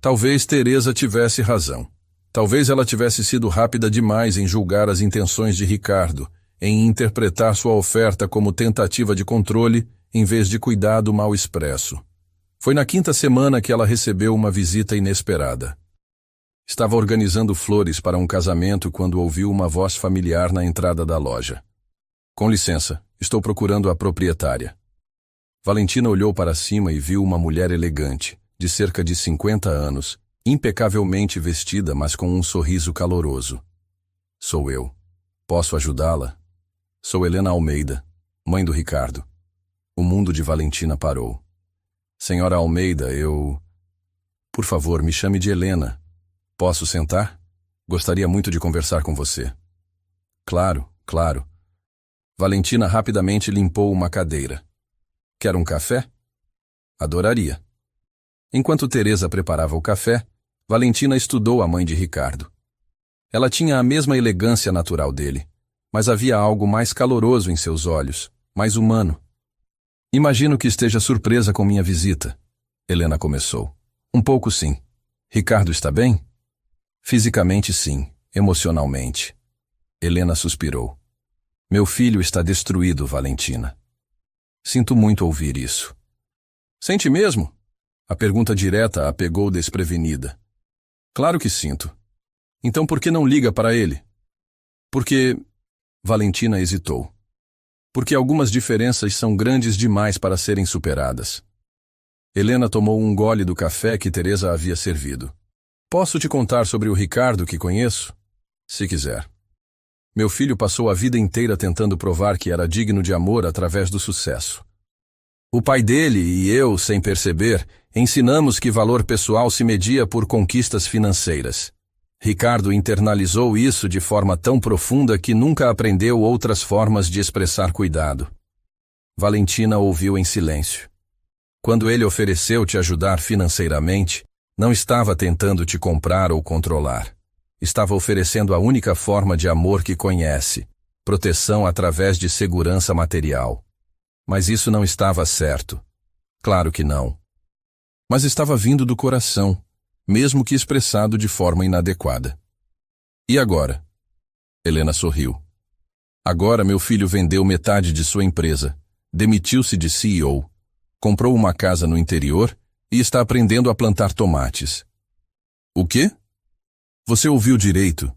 Talvez Teresa tivesse razão. Talvez ela tivesse sido rápida demais em julgar as intenções de Ricardo, em interpretar sua oferta como tentativa de controle, em vez de cuidado mal expresso. Foi na 5ª semana que ela recebeu uma visita inesperada. Estava organizando flores para um casamento quando ouviu uma voz familiar na entrada da loja. Com licença, estou procurando a proprietária. Valentina olhou para cima e viu uma mulher elegante, de cerca de 50 anos, impecavelmente vestida, mas com um sorriso caloroso. Sou eu. Posso ajudá-la? Sou Helena Almeida, mãe do Ricardo. O mundo de Valentina parou. Senhora Almeida, Por favor, me chame de Helena. Posso sentar? Gostaria muito de conversar com você. Claro, claro. Valentina rapidamente limpou uma cadeira. Quer um café? Adoraria. Enquanto Teresa preparava o café, Valentina estudou a mãe de Ricardo. Ela tinha a mesma elegância natural dele, mas havia algo mais caloroso em seus olhos, mais humano. Imagino que esteja surpresa com minha visita. Helena começou. Um pouco sim. Ricardo está bem? Fisicamente sim, emocionalmente. Helena suspirou. Meu filho está destruído, Valentina. Sinto muito ouvir isso. Sente mesmo? A pergunta direta a pegou desprevenida. Claro que sinto. Então por que não liga para ele? Porque... Valentina hesitou. Porque algumas diferenças são grandes demais para serem superadas. Helena tomou um gole do café que Teresa havia servido. Posso te contar sobre o Ricardo que conheço? Se quiser. Meu filho passou a vida inteira tentando provar que era digno de amor através do sucesso. O pai dele e eu, sem perceber, ensinamos que valor pessoal se media por conquistas financeiras. Ricardo internalizou isso de forma tão profunda que nunca aprendeu outras formas de expressar cuidado. Valentina ouviu em silêncio. Quando ele ofereceu te ajudar financeiramente, não estava tentando te comprar ou controlar. Estava oferecendo a única forma de amor que conhece, proteção através de segurança material. Mas isso não estava certo. Claro que não. Mas estava vindo do coração, mesmo que expressado de forma inadequada. E agora? Helena sorriu. Agora meu filho vendeu metade de sua empresa, demitiu-se de CEO, comprou uma casa no interior e está aprendendo a plantar tomates. O quê? Você ouviu direito.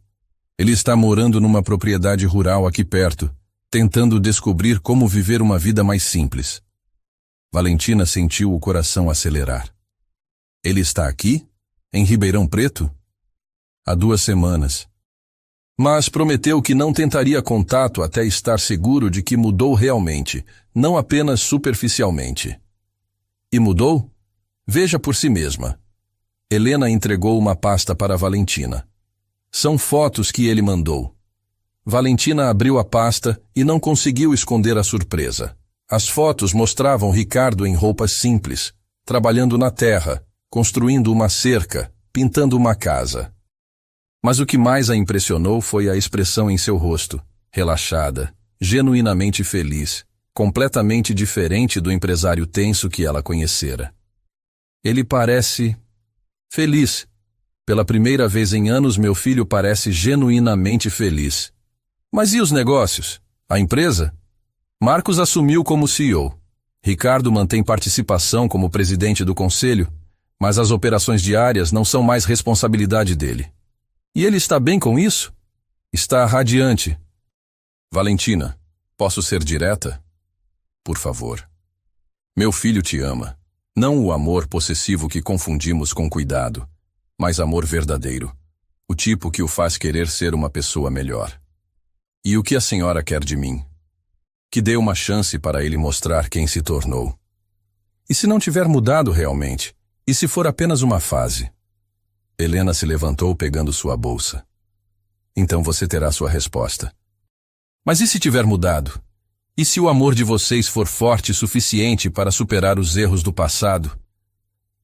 Ele está morando numa propriedade rural aqui perto, tentando descobrir como viver uma vida mais simples. Valentina sentiu o coração acelerar. Ele está aqui? Em Ribeirão Preto? Há 2 semanas. Mas prometeu que não tentaria contato até estar seguro de que mudou realmente, não apenas superficialmente. E mudou? Veja por si mesma. Helena entregou uma pasta para Valentina. São fotos que ele mandou. Valentina abriu a pasta e não conseguiu esconder a surpresa. As fotos mostravam Ricardo em roupas simples, trabalhando na terra, construindo uma cerca, pintando uma casa. Mas o que mais a impressionou foi a expressão em seu rosto, relaxada, genuinamente feliz, completamente diferente do empresário tenso que ela conhecera. Ele parece feliz. Pela primeira vez em anos, meu filho parece genuinamente feliz. Mas e os negócios? A empresa? Marcos assumiu como CEO. Ricardo mantém participação como presidente do conselho, mas as operações diárias não são mais responsabilidade dele. E ele está bem com isso? Está radiante. Valentina, posso ser direta? Por favor. Meu filho te ama. Não o amor possessivo que confundimos com cuidado, mas amor verdadeiro. O tipo que o faz querer ser uma pessoa melhor. E o que a senhora quer de mim? Que dê uma chance para ele mostrar quem se tornou. E se não tiver mudado realmente? E se for apenas uma fase? Helena se levantou pegando sua bolsa. Então você terá sua resposta. Mas e se tiver mudado? E se o amor de vocês for forte o suficiente para superar os erros do passado?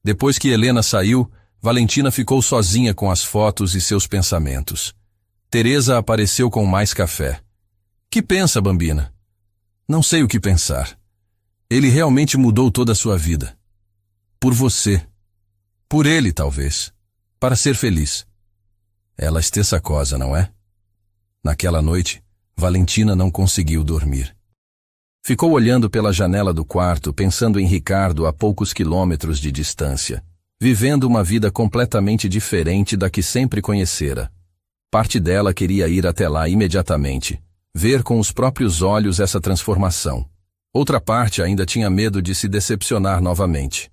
Depois que Helena saiu, Valentina ficou sozinha com as fotos e seus pensamentos. Teresa apareceu com mais café. Que pensa, Bambina? Não sei o que pensar. Ele realmente mudou toda a sua vida. Por você. Por ele, talvez. Para ser feliz. Ela esteçacosa, não é? Naquela noite, Valentina não conseguiu dormir. Ficou olhando pela janela do quarto, pensando em Ricardo a poucos quilômetros de distância, vivendo uma vida completamente diferente da que sempre conhecera. Parte dela queria ir até lá imediatamente, ver com os próprios olhos essa transformação. Outra parte ainda tinha medo de se decepcionar novamente.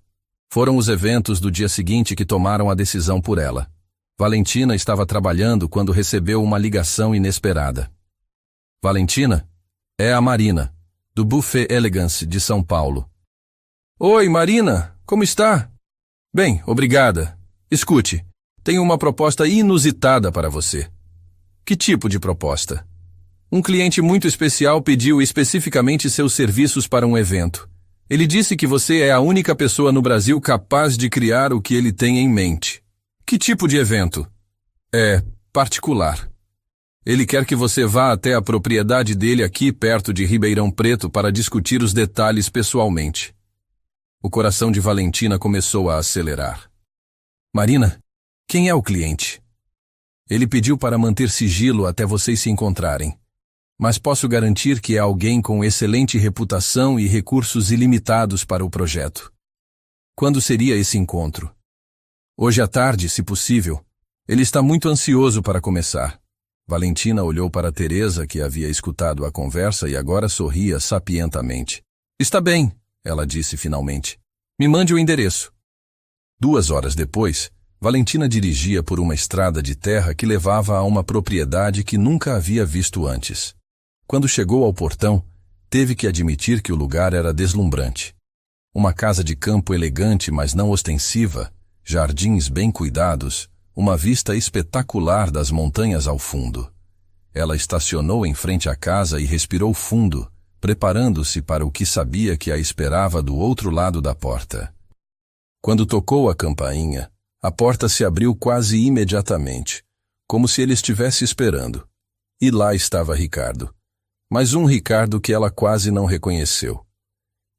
Foram os eventos do dia seguinte que tomaram a decisão por ela. Valentina estava trabalhando quando recebeu uma ligação inesperada. Valentina? É a Marina, do Buffet Elegance de São Paulo. Oi, Marina, como está? Bem, obrigada. Escute, tenho uma proposta inusitada para você. Que tipo de proposta? Um cliente muito especial pediu especificamente seus serviços para um evento. Ele disse que você é a única pessoa no Brasil capaz de criar o que ele tem em mente. Que tipo de evento? É particular. Ele quer que você vá até a propriedade dele aqui perto de Ribeirão Preto para discutir os detalhes pessoalmente. O coração de Valentina começou a acelerar. Marina, quem é o cliente? Ele pediu para manter sigilo até vocês se encontrarem. Mas posso garantir que é alguém com excelente reputação e recursos ilimitados para o projeto. Quando seria esse encontro? Hoje à tarde, se possível. Ele está muito ansioso para começar. Valentina olhou para Teresa, que havia escutado a conversa e agora sorria sapientamente. Está bem, ela disse finalmente. Me mande o endereço. 2 horas depois, Valentina dirigia por uma estrada de terra que levava a uma propriedade que nunca havia visto antes. Quando chegou ao portão, teve que admitir que o lugar era deslumbrante. Uma casa de campo elegante, mas não ostensiva, jardins bem cuidados, uma vista espetacular das montanhas ao fundo. Ela estacionou em frente à casa e respirou fundo, preparando-se para o que sabia que a esperava do outro lado da porta. Quando tocou a campainha, a porta se abriu quase imediatamente, como se ele estivesse esperando. E lá estava Ricardo. Mas um Ricardo que ela quase não reconheceu.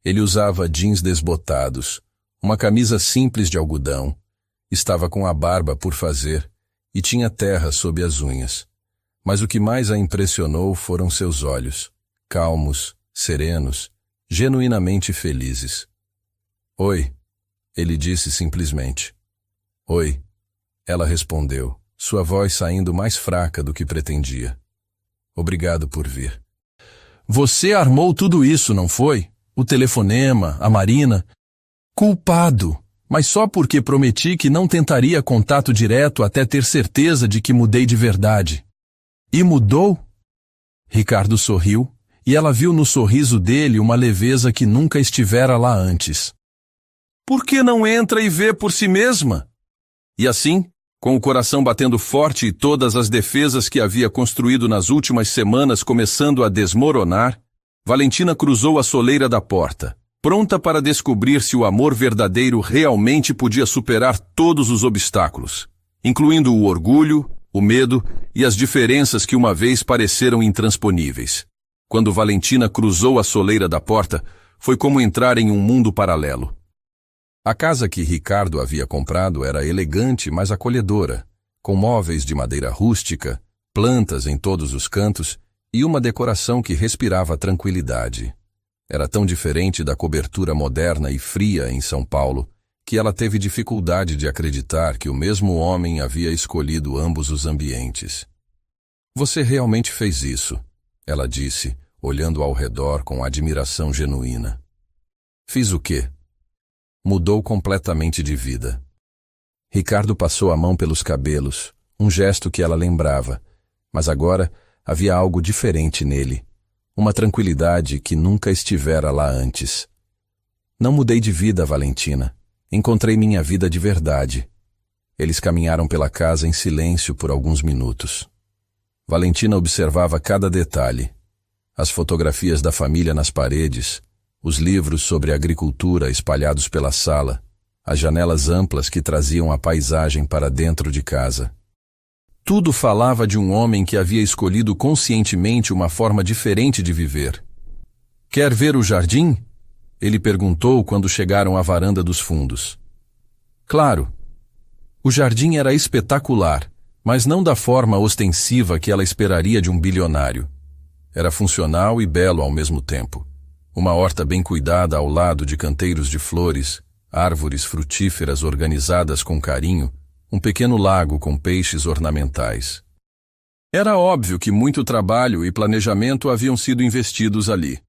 Ele usava jeans desbotados, uma camisa simples de algodão, estava com a barba por fazer e tinha terra sob as unhas. Mas o que mais a impressionou foram seus olhos, calmos, serenos, genuinamente felizes. Oi, ele disse simplesmente. Oi, ela respondeu, sua voz saindo mais fraca do que pretendia. Obrigado por vir. Você armou tudo isso, não foi? O telefonema, a Marina. Culpado, mas só porque prometi que não tentaria contato direto até ter certeza de que mudei de verdade. E mudou? Ricardo sorriu, e ela viu no sorriso dele uma leveza que nunca estivera lá antes. Por que não entra e vê por si mesma? E assim, Com o coração batendo forte e todas as defesas que havia construído nas últimas semanas começando a desmoronar, Valentina cruzou a soleira da porta, pronta para descobrir se o amor verdadeiro realmente podia superar todos os obstáculos, incluindo o orgulho, o medo e as diferenças que uma vez pareceram intransponíveis. Quando Valentina cruzou a soleira da porta, foi como entrar em um mundo paralelo. A casa que Ricardo havia comprado era elegante, mas acolhedora, com móveis de madeira rústica, plantas em todos os cantos e uma decoração que respirava tranquilidade. Era tão diferente da cobertura moderna e fria em São Paulo, que ela teve dificuldade de acreditar que o mesmo homem havia escolhido ambos os ambientes. "Você realmente fez isso", ela disse, olhando ao redor com admiração genuína. "Fiz o quê?" "Mudou completamente de vida." Ricardo passou a mão pelos cabelos, um gesto que ela lembrava, mas agora havia algo diferente nele, uma tranquilidade que nunca estivera lá antes. "Não mudei de vida, Valentina. Encontrei minha vida de verdade." Eles caminharam pela casa em silêncio por alguns minutos. Valentina observava cada detalhe. As fotografias da família nas paredes, os livros sobre agricultura espalhados pela sala, as janelas amplas que traziam a paisagem para dentro de casa. Tudo falava de um homem que havia escolhido conscientemente uma forma diferente de viver. "Quer ver o jardim?" ele perguntou quando chegaram à varanda dos fundos. Claro. O jardim era espetacular, mas não da forma ostensiva que ela esperaria de um bilionário. Era funcional e belo ao mesmo tempo. Uma horta bem cuidada ao lado de canteiros de flores, árvores frutíferas organizadas com carinho, um pequeno lago com peixes ornamentais. Era óbvio que muito trabalho e planejamento haviam sido investidos ali.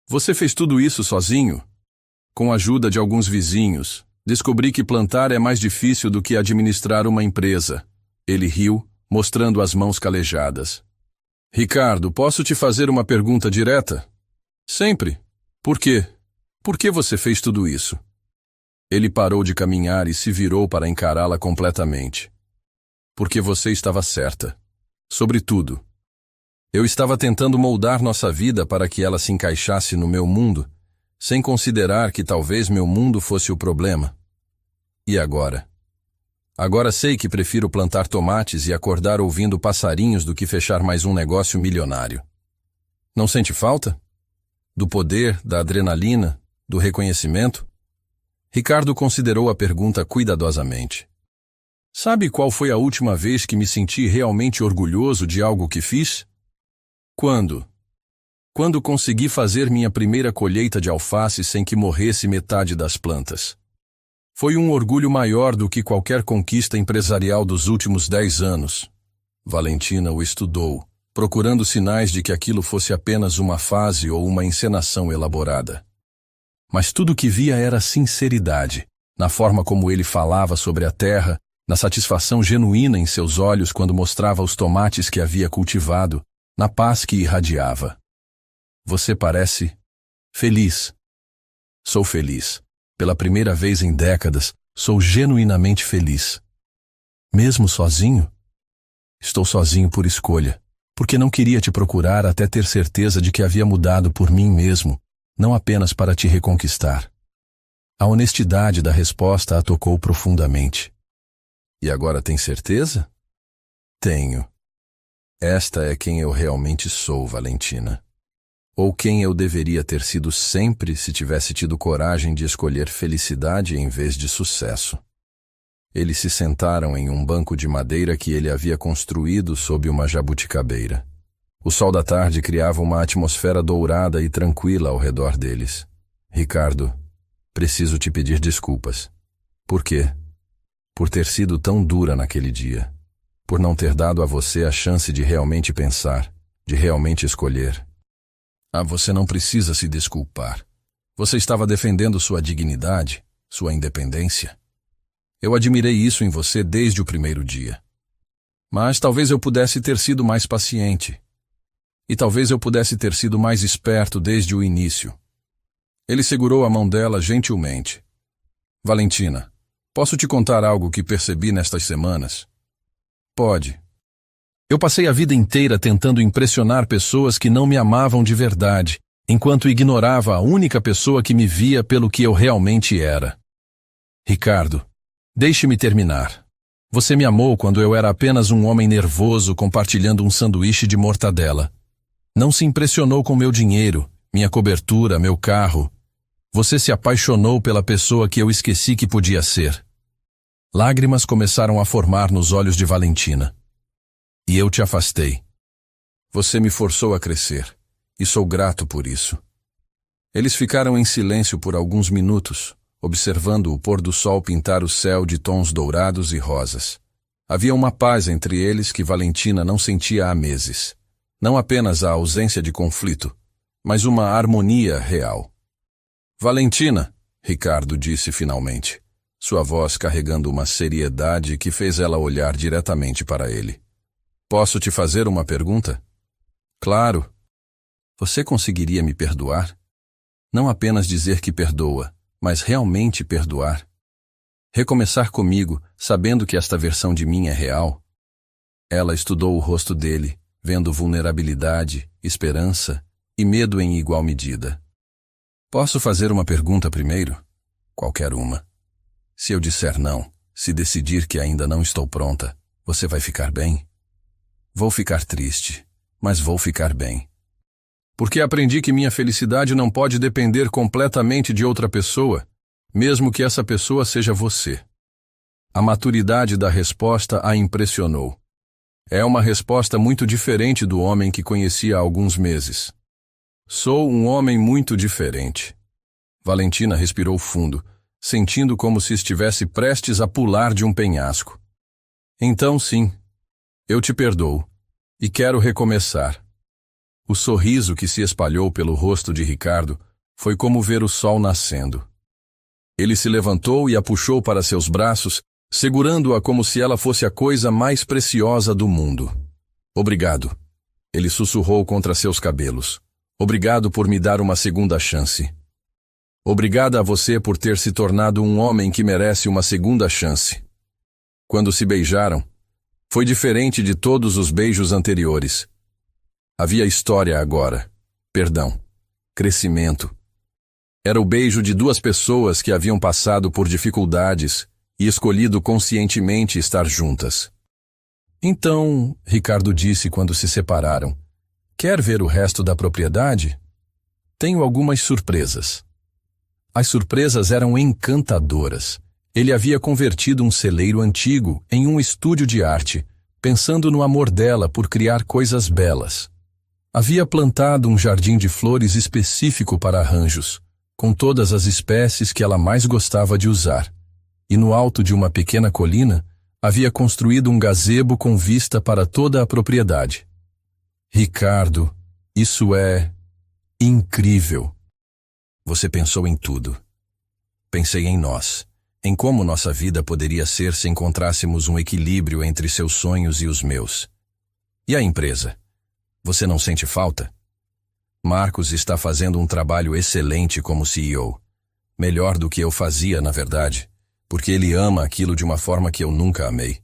"Você fez tudo isso sozinho?" "Com a ajuda de alguns vizinhos. Descobri que plantar é mais difícil do que administrar uma empresa." Ele riu, mostrando as mãos calejadas. "Ricardo, posso te fazer uma pergunta direta?" "Sempre." "Por quê? Por que você fez tudo isso?" Ele parou de caminhar e se virou para encará-la completamente. "Porque você estava certa. Sobre tudo. Eu estava tentando moldar nossa vida para que ela se encaixasse no meu mundo, sem considerar que talvez meu mundo fosse o problema. E agora? Agora sei que prefiro plantar tomates e acordar ouvindo passarinhos do que fechar mais um negócio milionário. Não sente falta? Do poder, da adrenalina, do reconhecimento?" Ricardo considerou a pergunta cuidadosamente. "Sabe qual foi a última vez que me senti realmente orgulhoso de algo que fiz? Quando? Quando consegui fazer minha primeira colheita de alface sem que morresse metade das plantas. Foi um orgulho maior do que qualquer conquista empresarial dos últimos 10 anos. Valentina o estudou, procurando sinais de que aquilo fosse apenas uma fase ou uma encenação elaborada. Mas tudo que via era sinceridade, na forma como ele falava sobre a terra, na satisfação genuína em seus olhos quando mostrava os tomates que havia cultivado, na paz que irradiava. "Você parece feliz." "Sou feliz. Pela primeira vez em décadas, sou genuinamente feliz." "Mesmo sozinho?" "Estou sozinho por escolha, porque não queria te procurar até ter certeza de que havia mudado por mim mesmo, não apenas para te reconquistar." A honestidade da resposta a tocou profundamente. "E agora tem certeza?" "Tenho. Esta é quem eu realmente sou, Valentina. Ou quem eu deveria ter sido sempre se tivesse tido coragem de escolher felicidade em vez de sucesso." Eles se sentaram em um banco de madeira que ele havia construído sob uma jabuticabeira. O sol da tarde criava uma atmosfera dourada e tranquila ao redor deles. "Ricardo, preciso te pedir desculpas." "Por quê?" "Por ter sido tão dura naquele dia. Por não ter dado a você a chance de realmente pensar, de realmente escolher." "Ah, você não precisa se desculpar. Você estava defendendo sua dignidade, sua independência. Eu admirei isso em você desde o primeiro dia. Mas talvez eu pudesse ter sido mais paciente. E talvez eu pudesse ter sido mais esperto desde o início." Ele segurou a mão dela gentilmente. "Valentina, Posso te contar algo que percebi nestas semanas? Pode. Eu passei a vida inteira tentando impressionar pessoas que não me amavam de verdade, enquanto ignorava a única pessoa que me via pelo que eu realmente era. Ricardo, deixe-me terminar. Você me amou quando eu era apenas um homem nervoso compartilhando um sanduíche de mortadela. Não se impressionou com meu dinheiro, minha cobertura, meu carro. Você se apaixonou pela pessoa que eu esqueci que podia ser. Lágrimas começaram a formar nos olhos de Valentina. E eu te afastei. Você me forçou a crescer, e sou grato por isso. Eles ficaram em silêncio por alguns minutos, observando o pôr do sol pintar o céu de tons dourados e rosas. Havia uma paz entre eles que Valentina não sentia há meses. Não apenas a ausência de conflito, mas uma harmonia real. Valentina, Ricardo disse finalmente, sua voz carregando uma seriedade que fez ela olhar diretamente para ele. Posso te fazer uma pergunta? Claro. Você conseguiria me perdoar? Não apenas dizer que perdoa, mas realmente perdoar. Recomeçar comigo, sabendo que esta versão de mim é real. Ela estudou o rosto dele, vendo vulnerabilidade, esperança e medo em igual medida. Posso fazer uma pergunta primeiro? Qualquer uma. Se eu disser não, se decidir que ainda não estou pronta, você vai ficar bem? Vou ficar triste, mas vou ficar bem. Porque aprendi que minha felicidade não pode depender completamente de outra pessoa, mesmo que essa pessoa seja você. A maturidade da resposta a impressionou. É uma resposta muito diferente do homem que conheci há alguns meses. Sou um homem muito diferente. Valentina respirou fundo, sentindo como se estivesse prestes a pular de um penhasco. Então sim, eu te perdoo, e quero recomeçar. O sorriso que se espalhou pelo rosto de Ricardo foi como ver o sol nascendo. Ele se levantou e a puxou para seus braços, segurando-a como se ela fosse a coisa mais preciosa do mundo. Obrigado. Ele sussurrou contra seus cabelos. Obrigado por me dar uma segunda chance. Obrigada a você por ter se tornado um homem que merece uma segunda chance. Quando se beijaram, foi diferente de todos os beijos anteriores. Havia história agora, perdão, crescimento. Era o beijo de duas pessoas que haviam passado por dificuldades e escolhido conscientemente estar juntas. Então, Ricardo disse quando se separaram, quer ver o resto da propriedade? Tenho algumas surpresas. As surpresas eram encantadoras. Ele havia convertido um celeiro antigo em um estúdio de arte, pensando no amor dela por criar coisas belas. Havia plantado um jardim de flores específico para arranjos, com todas as espécies que ela mais gostava de usar. E no alto de uma pequena colina, havia construído um gazebo com vista para toda a propriedade. Ricardo, isso é incrível. Você pensou em tudo. Pensei em nós, em como nossa vida poderia ser se encontrássemos um equilíbrio entre seus sonhos e os meus. E a empresa? Você não sente falta? Marcos está fazendo um trabalho excelente como CEO. Melhor do que eu fazia, na verdade, porque ele ama aquilo de uma forma que eu nunca amei.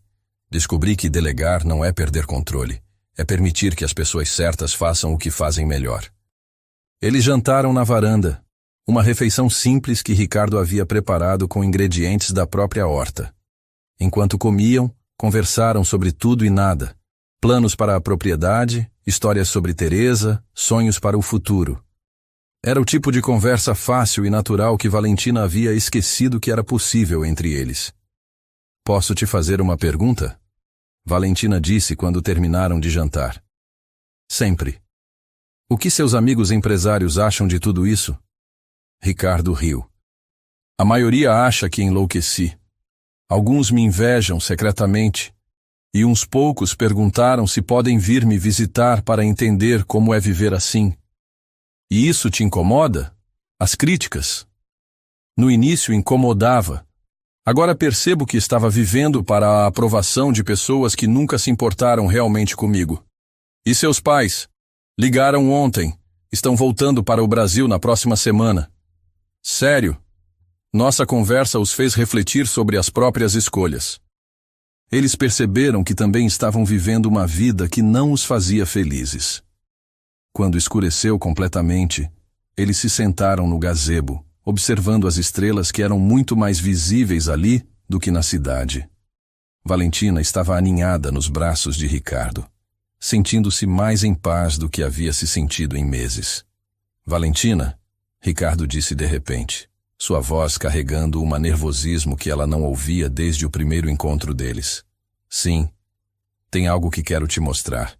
Descobri que delegar não é perder controle, é permitir que as pessoas certas façam o que fazem melhor. Eles jantaram na varanda, uma refeição simples que Ricardo havia preparado com ingredientes da própria horta. Enquanto comiam, conversaram sobre tudo e nada. Planos para a propriedade, histórias sobre Teresa, sonhos para o futuro. Era o tipo de conversa fácil e natural que Valentina havia esquecido que era possível entre eles. Posso te fazer uma pergunta? Valentina disse quando terminaram de jantar. Sempre. O que seus amigos empresários acham de tudo isso? Ricardo riu. A maioria acha que enlouqueci. Alguns me invejam secretamente. E uns poucos perguntaram se podem vir me visitar para entender como é viver assim. E isso te incomoda? As críticas? No início incomodava. Agora percebo que estava vivendo para a aprovação de pessoas que nunca se importaram realmente comigo. E seus pais? Ligaram ontem. Estão voltando para o Brasil na próxima semana. Sério? Nossa conversa os fez refletir sobre as próprias escolhas. Eles perceberam que também estavam vivendo uma vida que não os fazia felizes. Quando escureceu completamente, eles se sentaram no gazebo, observando as estrelas que eram muito mais visíveis ali do que na cidade. Valentina estava aninhada nos braços de Ricardo, sentindo-se mais em paz do que havia se sentido em meses. Valentina, Ricardo disse de repente, sua voz carregando um nervosismo que ela não ouvia desde o primeiro encontro deles. Sim, tem algo que quero te mostrar.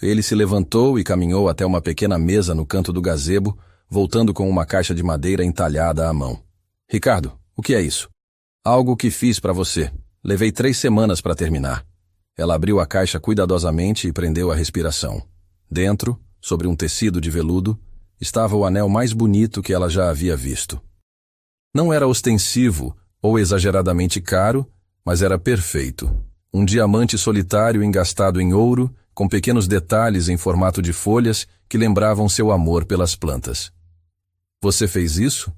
Ele se levantou e caminhou até uma pequena mesa no canto do gazebo, voltando com uma caixa de madeira entalhada à mão. Ricardo, o que é isso? Algo que fiz para você. Levei 3 semanas para terminar. Ela abriu a caixa cuidadosamente e prendeu a respiração. Dentro, sobre um tecido de veludo, estava o anel mais bonito que ela já havia visto. Não era ostensivo ou exageradamente caro, mas era perfeito. Um diamante solitário engastado em ouro, com pequenos detalhes em formato de folhas que lembravam seu amor pelas plantas. Você fez isso?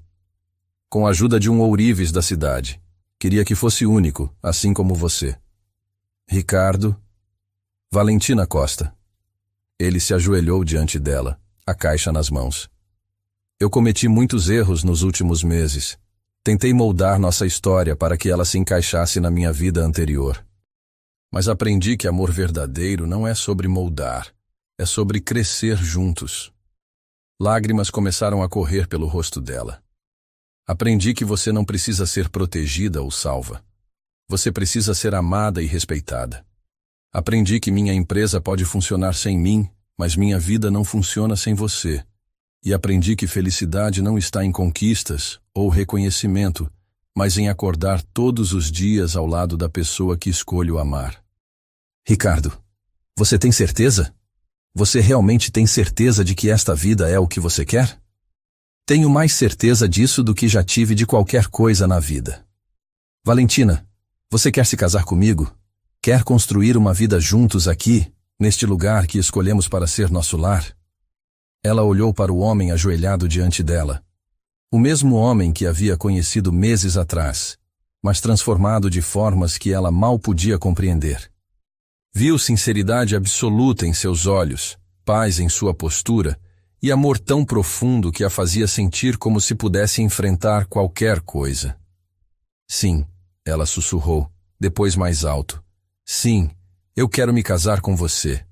Com a ajuda de um ourives da cidade. Queria que fosse único, assim como você. Ricardo. Valentina Costa. Ele se ajoelhou diante dela, a caixa nas mãos. Eu cometi muitos erros nos últimos meses. Tentei moldar nossa história para que ela se encaixasse na minha vida anterior. Mas aprendi que amor verdadeiro não é sobre moldar, é sobre crescer juntos. Lágrimas começaram a correr pelo rosto dela. Aprendi que você não precisa ser protegida ou salva. Você precisa ser amada e respeitada. Aprendi que minha empresa pode funcionar sem mim, mas minha vida não funciona sem você. E aprendi que felicidade não está em conquistas ou reconhecimento, mas em acordar todos os dias ao lado da pessoa que escolho amar. Ricardo, você tem certeza? Você realmente tem certeza de que esta vida é o que você quer? Tenho mais certeza disso do que já tive de qualquer coisa na vida. Valentina, você quer se casar comigo? Quer construir uma vida juntos aqui, neste lugar que escolhemos para ser nosso lar? Ela olhou para o homem ajoelhado diante dela. O mesmo homem que havia conhecido meses atrás, mas transformado de formas que ela mal podia compreender. Viu sinceridade absoluta em seus olhos, paz em sua postura e amor tão profundo que a fazia sentir como se pudesse enfrentar qualquer coisa. Sim, ela sussurrou, depois mais alto. Sim, eu quero me casar com você.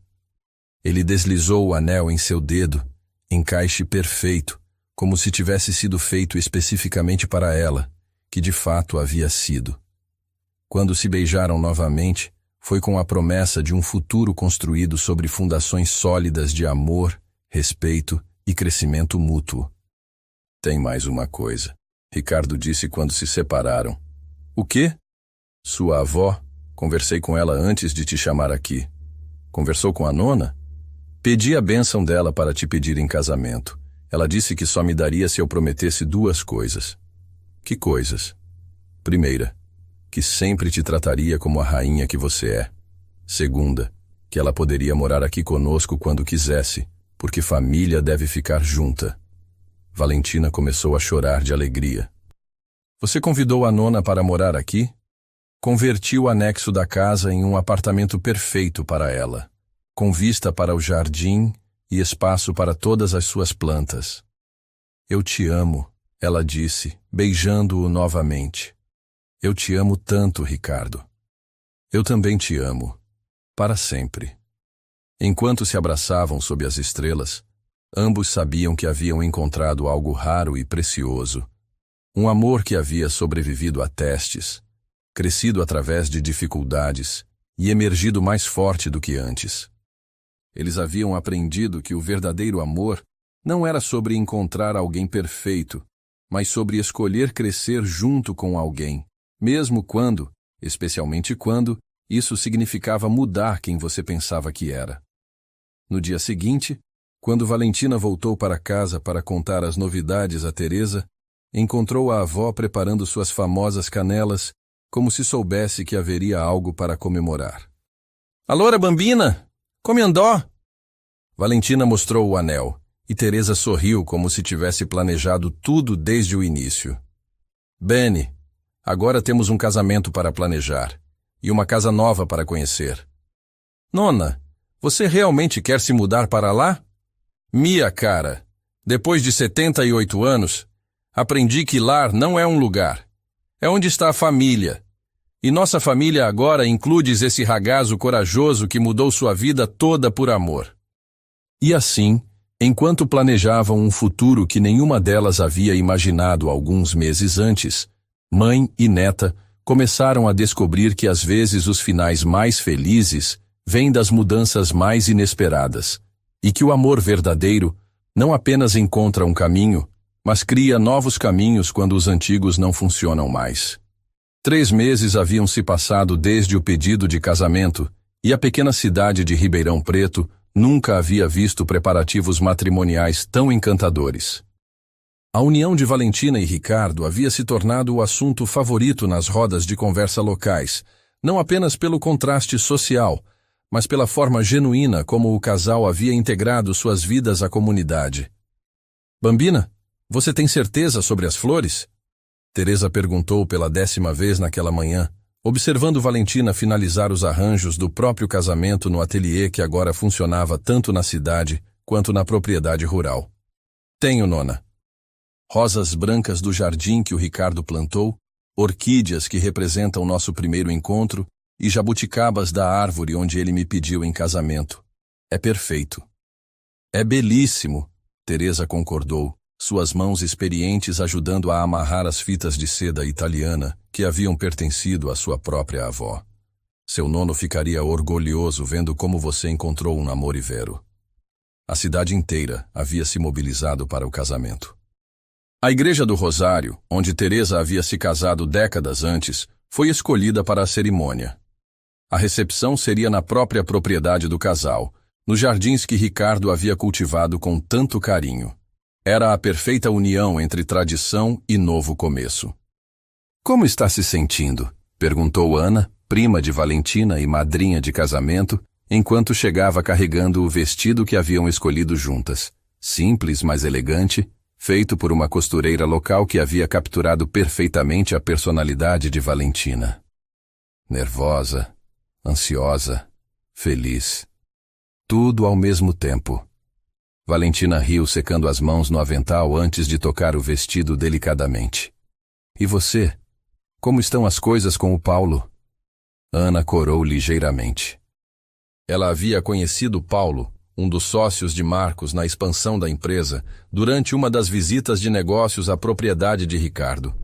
Ele deslizou o anel em seu dedo, encaixe perfeito, como se tivesse sido feito especificamente para ela, que de fato havia sido. Quando se beijaram novamente, foi com a promessa de um futuro construído sobre fundações sólidas de amor, respeito e crescimento mútuo. Tem mais uma coisa, Ricardo disse quando se separaram. O quê? Sua avó? Conversei com ela antes de te chamar aqui. Conversou com a nona? Pedi a bênção dela para te pedir em casamento. Ela disse que só me daria se eu prometesse 2 coisas. Que coisas? Primeira, que sempre te trataria como a rainha que você é. Segunda, que ela poderia morar aqui conosco quando quisesse, porque família deve ficar junta. Valentina começou a chorar de alegria. Você convidou a nona para morar aqui? Converti o anexo da casa em um apartamento perfeito para ela, com vista para o jardim e espaço para todas as suas plantas. Eu te amo, ela disse, beijando-o novamente. Eu te amo tanto, Ricardo. Eu também te amo. Para sempre. Enquanto se abraçavam sob as estrelas, ambos sabiam que haviam encontrado algo raro e precioso. Um amor que havia sobrevivido a testes, crescido através de dificuldades e emergido mais forte do que antes. Eles haviam aprendido que o verdadeiro amor não era sobre encontrar alguém perfeito, mas sobre escolher crescer junto com alguém, mesmo quando, especialmente quando, isso significava mudar quem você pensava que era. No dia seguinte, quando Valentina voltou para casa para contar as novidades a Teresa, encontrou a avó preparando suas famosas canelas, como se soubesse que haveria algo para comemorar. Alora Bambina! Come andó! Valentina mostrou o anel, e Teresa sorriu como se tivesse planejado tudo desde o início. Benny, agora temos um casamento para planejar e uma casa nova para conhecer. Nona, você realmente quer se mudar para lá? Mia, cara, depois de 78 anos, aprendi que lar não é um lugar. É onde está a família. E nossa família agora inclui esse ragazzo corajoso que mudou sua vida toda por amor. E assim, enquanto planejavam um futuro que nenhuma delas havia imaginado alguns meses antes, mãe e neta começaram a descobrir que às vezes os finais mais felizes vêm das mudanças mais inesperadas, e que o amor verdadeiro não apenas encontra um caminho, mas cria novos caminhos quando os antigos não funcionam mais. 3 meses haviam se passado desde o pedido de casamento, e a pequena cidade de Ribeirão Preto nunca havia visto preparativos matrimoniais tão encantadores. A união de Valentina e Ricardo havia se tornado o assunto favorito nas rodas de conversa locais, não apenas pelo contraste social, mas pela forma genuína como o casal havia integrado suas vidas à comunidade. Bambina, você tem certeza sobre as flores? Teresa perguntou pela 10ª vez naquela manhã, observando Valentina finalizar os arranjos do próprio casamento no ateliê que agora funcionava tanto na cidade quanto na propriedade rural. Tenho, nona. Rosas brancas do jardim que o Ricardo plantou, orquídeas que representam nosso primeiro encontro e jabuticabas da árvore onde ele me pediu em casamento. É perfeito. É belíssimo, Teresa concordou, suas mãos experientes ajudando a amarrar as fitas de seda italiana que haviam pertencido à sua própria avó. Seu nono ficaria orgulhoso vendo como você encontrou um namoro vero. A cidade inteira havia se mobilizado para o casamento. A igreja do Rosário, onde Teresa havia se casado décadas antes, foi escolhida para a cerimônia. A recepção seria na própria propriedade do casal, nos jardins que Ricardo havia cultivado com tanto carinho. Era a perfeita união entre tradição e novo começo. Como está se sentindo? Perguntou Ana, prima de Valentina e madrinha de casamento, enquanto chegava carregando o vestido que haviam escolhido juntas. Simples, mas elegante, feito por uma costureira local que havia capturado perfeitamente a personalidade de Valentina. Nervosa, ansiosa, feliz. Tudo ao mesmo tempo. Valentina riu secando as mãos no avental antes de tocar o vestido delicadamente. E você? Como estão as coisas com o Paulo? Ana corou ligeiramente. Ela havia conhecido Paulo, um dos sócios de Marcos na expansão da empresa, durante uma das visitas de negócios à propriedade de Ricardo.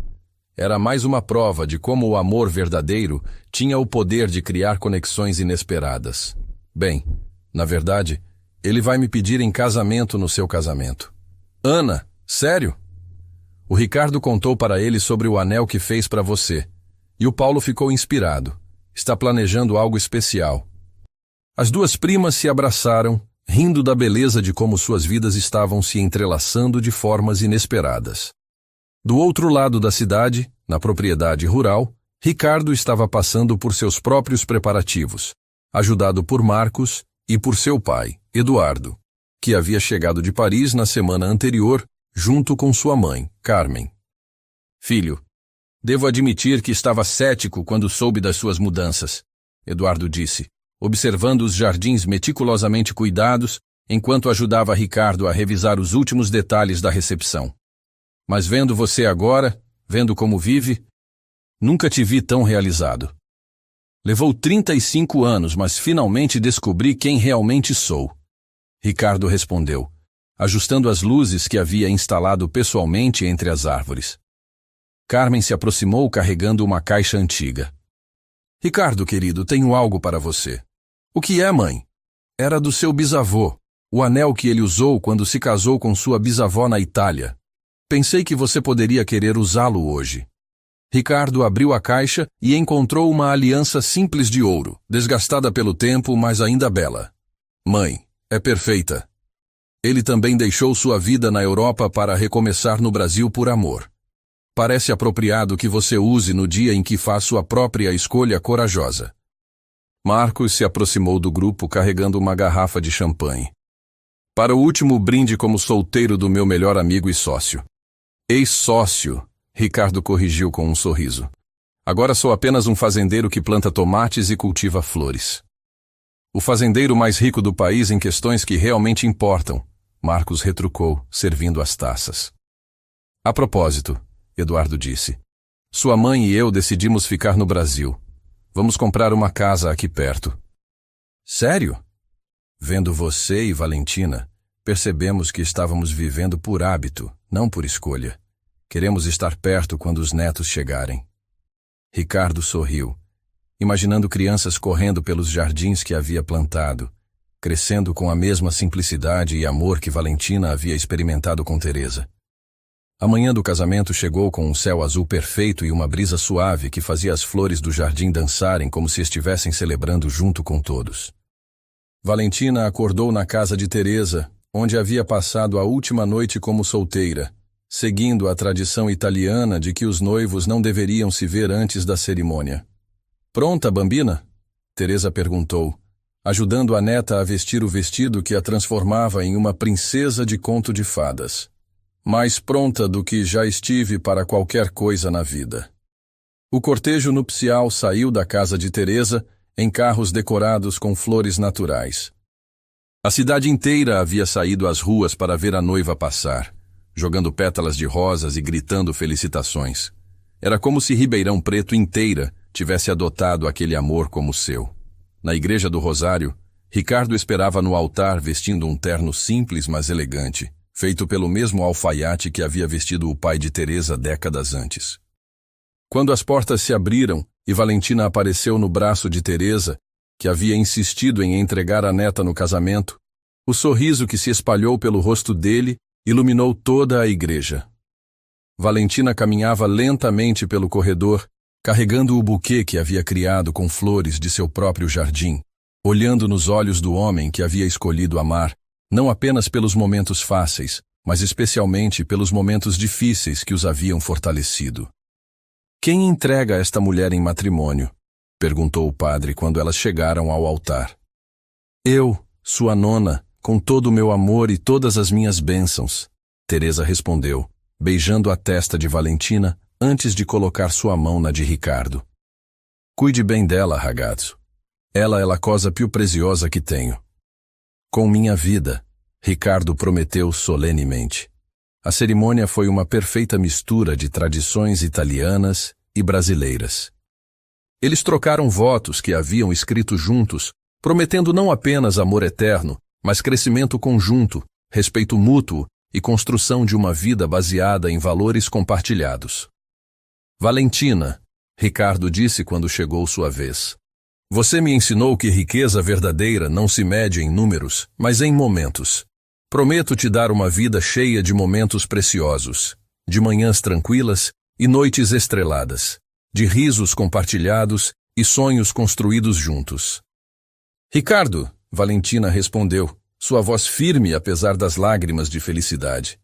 Era mais uma prova de como o amor verdadeiro tinha o poder de criar conexões inesperadas. Bem, na verdade, ele vai me pedir em casamento no seu casamento. Ana, sério? O Ricardo contou para ele sobre o anel que fez para você. E o Paulo ficou inspirado. Está planejando algo especial. As duas primas se abraçaram, rindo da beleza de como suas vidas estavam se entrelaçando de formas inesperadas. Do outro lado da cidade, na propriedade rural, Ricardo estava passando por seus próprios preparativos, ajudado por Marcos e por seu pai, Eduardo, que havia chegado de Paris na semana anterior, junto com sua mãe, Carmen. Filho, devo admitir que estava cético quando soube das suas mudanças, Eduardo disse, observando os jardins meticulosamente cuidados, enquanto ajudava Ricardo a revisar os últimos detalhes da recepção. Mas vendo você agora, vendo como vive, nunca te vi tão realizado. Levou 35 anos, mas finalmente descobri quem realmente sou. Ricardo respondeu, ajustando as luzes que havia instalado pessoalmente entre as árvores. Carmen se aproximou carregando uma caixa antiga. Ricardo, querido, tenho algo para você. O que é, mãe? Era do seu bisavô, o anel que ele usou quando se casou com sua bisavó na Itália. Pensei que você poderia querer usá-lo hoje. Ricardo abriu a caixa e encontrou uma aliança simples de ouro, desgastada pelo tempo, mas ainda bela. Mãe, é perfeita. Ele também deixou sua vida na Europa para recomeçar no Brasil por amor. Parece apropriado que você use no dia em que faz sua própria escolha corajosa. Marcos se aproximou do grupo carregando uma garrafa de champanhe. Para o último brinde como solteiro do meu melhor amigo e sócio. Ex-sócio, Ricardo corrigiu com um sorriso. Agora sou apenas um fazendeiro que planta tomates e cultiva flores. O fazendeiro mais rico do país em questões que realmente importam, Marcos retrucou, servindo as taças. A propósito, Eduardo disse, sua mãe e eu decidimos ficar no Brasil. Vamos comprar uma casa aqui perto. Sério? Vendo você e Valentina, percebemos que estávamos vivendo por hábito, não por escolha. Queremos estar perto quando os netos chegarem. Ricardo sorriu, imaginando crianças correndo pelos jardins que havia plantado, crescendo com a mesma simplicidade e amor que Valentina havia experimentado com Teresa. A manhã do casamento chegou com um céu azul perfeito e uma brisa suave que fazia as flores do jardim dançarem como se estivessem celebrando junto com todos. Valentina acordou na casa de Teresa, onde havia passado a última noite como solteira, seguindo a tradição italiana de que os noivos não deveriam se ver antes da cerimônia. Pronta, bambina? Teresa perguntou, ajudando a neta a vestir o vestido que a transformava em uma princesa de conto de fadas. Mais pronta do que já estive para qualquer coisa na vida. O cortejo nupcial saiu da casa de Teresa em carros decorados com flores naturais. A cidade inteira havia saído às ruas para ver a noiva passar, jogando pétalas de rosas e gritando felicitações. Era como se Ribeirão Preto inteira tivesse adotado aquele amor como seu. Na igreja do Rosário, Ricardo esperava no altar vestindo um terno simples mas elegante, feito pelo mesmo alfaiate que havia vestido o pai de Teresa décadas antes. Quando as portas se abriram e Valentina apareceu no braço de Teresa, que havia insistido em entregar a neta no casamento, o sorriso que se espalhou pelo rosto dele iluminou toda a igreja. Valentina caminhava lentamente pelo corredor, carregando o buquê que havia criado com flores de seu próprio jardim, olhando nos olhos do homem que havia escolhido amar, não apenas pelos momentos fáceis, mas especialmente pelos momentos difíceis que os haviam fortalecido. Quem entrega esta mulher em matrimônio? Perguntou o padre quando elas chegaram ao altar. Eu, sua nona, com todo o meu amor e todas as minhas bênçãos, Teresa respondeu, beijando a testa de Valentina antes de colocar sua mão na de Ricardo. Cuide bem dela, ragazzo. Ela é a coisa più preciosa que tenho. Com minha vida, Ricardo prometeu solenemente. A cerimônia foi uma perfeita mistura de tradições italianas e brasileiras. Eles trocaram votos que haviam escrito juntos, prometendo não apenas amor eterno, mas crescimento conjunto, respeito mútuo e construção de uma vida baseada em valores compartilhados. Valentina, Ricardo disse quando chegou sua vez. Você me ensinou que riqueza verdadeira não se mede em números, mas em momentos. Prometo te dar uma vida cheia de momentos preciosos, de manhãs tranquilas e noites estreladas, de risos compartilhados e sonhos construídos juntos. Ricardo, Valentina respondeu, sua voz firme apesar das lágrimas de felicidade.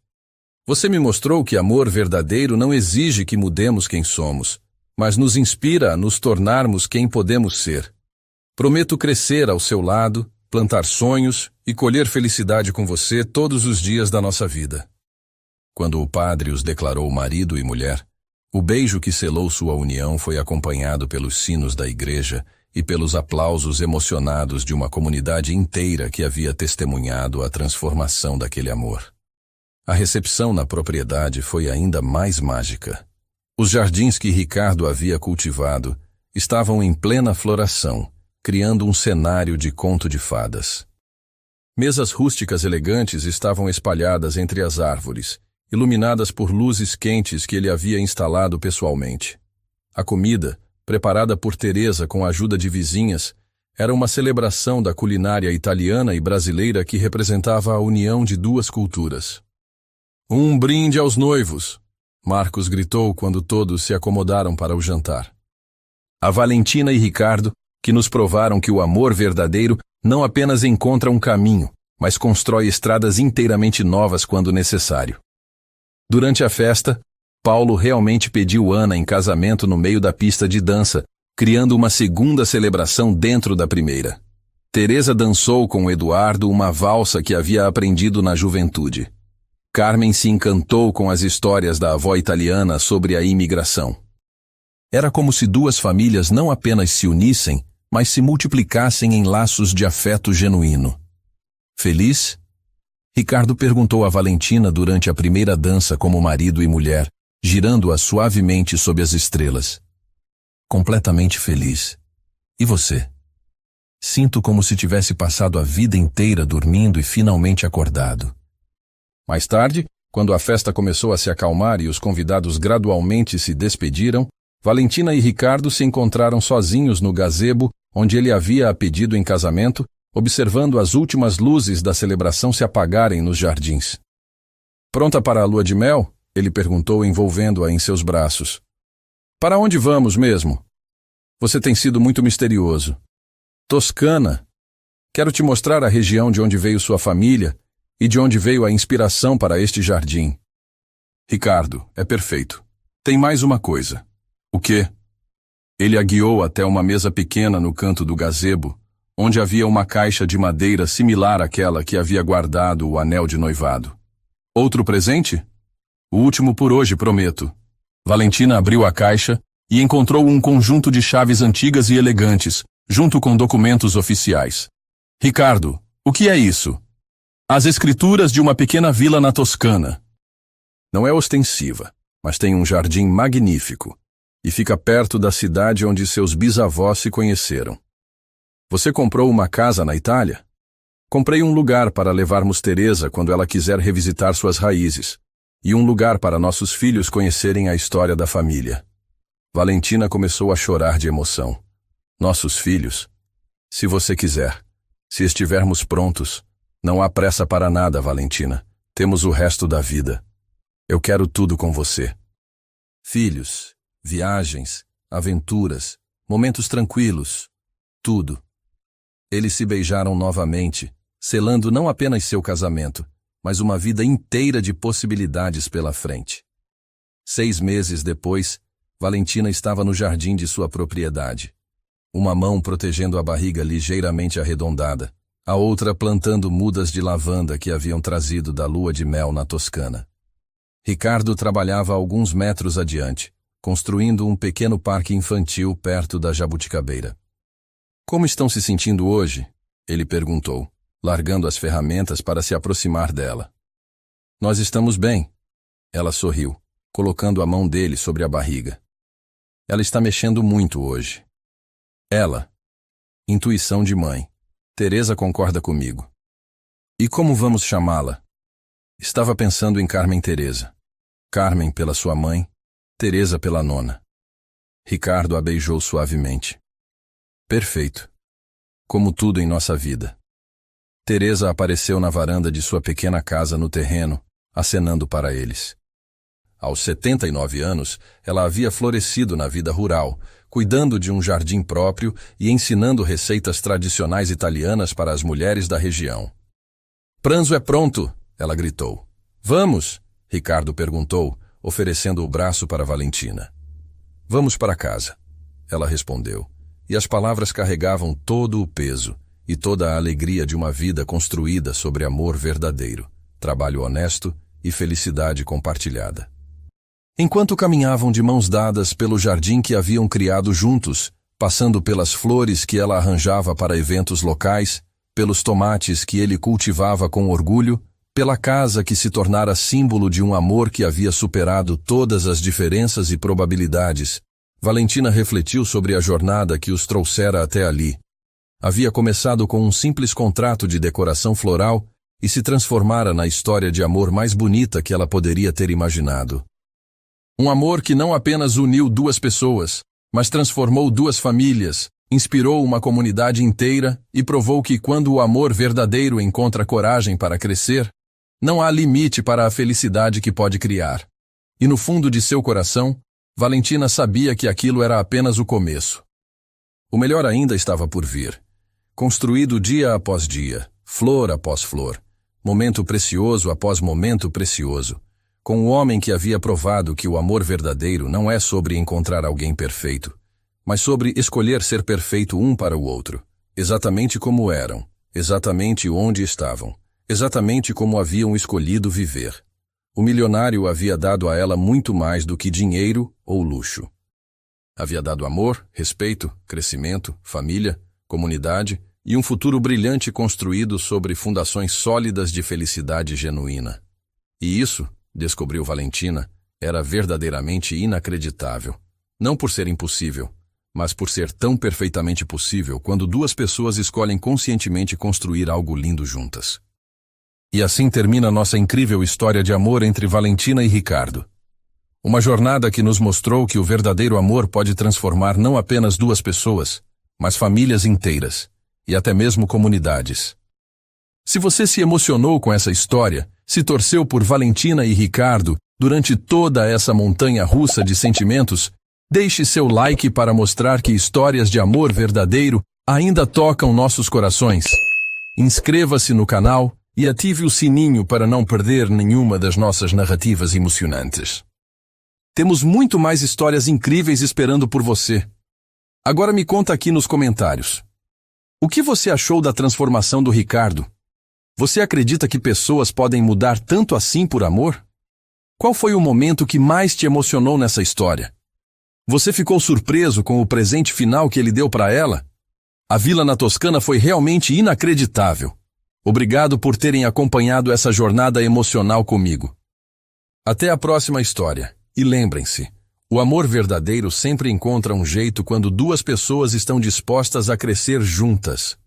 Você me mostrou que amor verdadeiro não exige que mudemos quem somos, mas nos inspira a nos tornarmos quem podemos ser. Prometo crescer ao seu lado, plantar sonhos e colher felicidade com você todos os dias da nossa vida. Quando o padre os declarou marido e mulher, o beijo que selou sua união foi acompanhado pelos sinos da igreja e pelos aplausos emocionados de uma comunidade inteira que havia testemunhado a transformação daquele amor. A recepção na propriedade foi ainda mais mágica. Os jardins que Ricardo havia cultivado estavam em plena floração, criando um cenário de conto de fadas. Mesas rústicas elegantes estavam espalhadas entre as árvores, iluminadas por luzes quentes que ele havia instalado pessoalmente. A comida, preparada por Teresa com a ajuda de vizinhas, era uma celebração da culinária italiana e brasileira que representava a união de duas culturas. Um brinde aos noivos! Marcos gritou quando todos se acomodaram para o jantar. A Valentina e Ricardo, que nos provaram que o amor verdadeiro não apenas encontra um caminho, mas constrói estradas inteiramente novas quando necessário. Durante a festa, Paulo realmente pediu Ana em casamento no meio da pista de dança, criando uma segunda celebração dentro da primeira. Teresa dançou com Eduardo uma valsa que havia aprendido na juventude. Carmen se encantou com as histórias da avó italiana sobre a imigração. Era como se duas famílias não apenas se unissem, mas se multiplicassem em laços de afeto genuíno. Feliz? Ricardo perguntou a Valentina durante a primeira dança como marido e mulher, girando-a suavemente sob as estrelas. Completamente feliz. E você? Sinto como se tivesse passado a vida inteira dormindo e finalmente acordado. Mais tarde, quando a festa começou a se acalmar e os convidados gradualmente se despediram, Valentina e Ricardo se encontraram sozinhos no gazebo onde ele havia a pedido em casamento, observando as últimas luzes da celebração se apagarem nos jardins. Pronta para a lua de mel? Ele perguntou, envolvendo-a em seus braços. Para onde vamos mesmo? Você tem sido muito misterioso. Toscana. Quero te mostrar a região de onde veio sua família e de onde veio a inspiração para este jardim. Ricardo, é perfeito. Tem mais uma coisa. O quê? Ele a guiou até uma mesa pequena no canto do gazebo, onde havia uma caixa de madeira similar àquela que havia guardado o anel de noivado. Outro presente? O último por hoje, prometo. Valentina abriu a caixa e encontrou um conjunto de chaves antigas e elegantes, junto com documentos oficiais. Ricardo, o que é isso? As escrituras de uma pequena vila na Toscana. Não é ostensiva, mas tem um jardim magnífico e fica perto da cidade onde seus bisavós se conheceram. Você comprou uma casa na Itália? Comprei um lugar para levarmos Teresa quando ela quiser revisitar suas raízes, e um lugar para nossos filhos conhecerem a história da família. Valentina começou a chorar de emoção. Nossos filhos? Se você quiser. Se estivermos prontos. Não há pressa para nada, Valentina. Temos o resto da vida. Eu quero tudo com você. Filhos, viagens, aventuras, momentos tranquilos. Tudo. Eles se beijaram novamente, selando não apenas seu casamento, mas uma vida inteira de possibilidades pela frente. 6 meses depois, Valentina estava no jardim de sua propriedade. Uma mão protegendo a barriga ligeiramente arredondada, a outra plantando mudas de lavanda que haviam trazido da lua de mel na Toscana. Ricardo trabalhava a alguns metros adiante, construindo um pequeno parque infantil perto da jabuticabeira. Como estão se sentindo hoje? Ele perguntou, largando as ferramentas para se aproximar dela. Nós estamos bem. Ela sorriu, colocando a mão dele sobre a barriga. Ela está mexendo muito hoje. Ela. Intuição de mãe. Teresa concorda comigo. E como vamos chamá-la? Estava pensando em Carmen Teresa. Carmen pela sua mãe, Teresa pela nona. Ricardo a beijou suavemente. Perfeito. Como tudo em nossa vida. Teresa apareceu na varanda de sua pequena casa no terreno, acenando para eles. Aos 79 anos, ela havia florescido na vida rural, cuidando de um jardim próprio e ensinando receitas tradicionais italianas para as mulheres da região. Pranzo é pronto, ela gritou. Vamos, Ricardo perguntou, oferecendo o braço para Valentina. Vamos para casa, ela respondeu, e as palavras carregavam todo o peso e toda a alegria de uma vida construída sobre amor verdadeiro, trabalho honesto e felicidade compartilhada. Enquanto caminhavam de mãos dadas pelo jardim que haviam criado juntos, passando pelas flores que ela arranjava para eventos locais, pelos tomates que ele cultivava com orgulho, pela casa que se tornara símbolo de um amor que havia superado todas as diferenças e probabilidades, Valentina refletiu sobre a jornada que os trouxera até ali. Havia começado com um simples contrato de decoração floral e se transformara na história de amor mais bonita que ela poderia ter imaginado. Um amor que não apenas uniu duas pessoas, mas transformou duas famílias, inspirou uma comunidade inteira e provou que quando o amor verdadeiro encontra coragem para crescer, não há limite para a felicidade que pode criar. E no fundo de seu coração, Valentina sabia que aquilo era apenas o começo. O melhor ainda estava por vir. Construído dia após dia, flor após flor, momento precioso após momento precioso, com o homem que havia provado que o amor verdadeiro não é sobre encontrar alguém perfeito, mas sobre escolher ser perfeito um para o outro, exatamente como eram, exatamente onde estavam, exatamente como haviam escolhido viver. o milionário havia dado a ela muito mais do que dinheiro ou luxo. Havia dado amor, respeito, crescimento, família, comunidade e um futuro brilhante construído sobre fundações sólidas de felicidade genuína. E isso, descobriu Valentina, era verdadeiramente inacreditável. Não por ser impossível, mas por ser tão perfeitamente possível quando duas pessoas escolhem conscientemente construir algo lindo juntas. E assim termina nossa incrível história de amor entre Valentina e Ricardo. Uma jornada que nos mostrou que o verdadeiro amor pode transformar não apenas duas pessoas, mas famílias inteiras, e até mesmo comunidades. Se você se emocionou com essa história, se torceu por Valentina e Ricardo durante toda essa montanha-russa de sentimentos, deixe seu like para mostrar que histórias de amor verdadeiro ainda tocam nossos corações. Inscreva-se no canal e ative o sininho para não perder nenhuma das nossas narrativas emocionantes. Temos muito mais histórias incríveis esperando por você. Agora me conta aqui nos comentários. O que você achou da transformação do Ricardo? Você acredita que pessoas podem mudar tanto assim por amor? Qual foi o momento que mais te emocionou nessa história? Você ficou surpreso com o presente final que ele deu para ela? A vila na Toscana foi realmente inacreditável. Obrigado por terem acompanhado essa jornada emocional comigo. Até a próxima história. E lembrem-se, o amor verdadeiro sempre encontra um jeito quando duas pessoas estão dispostas a crescer juntas.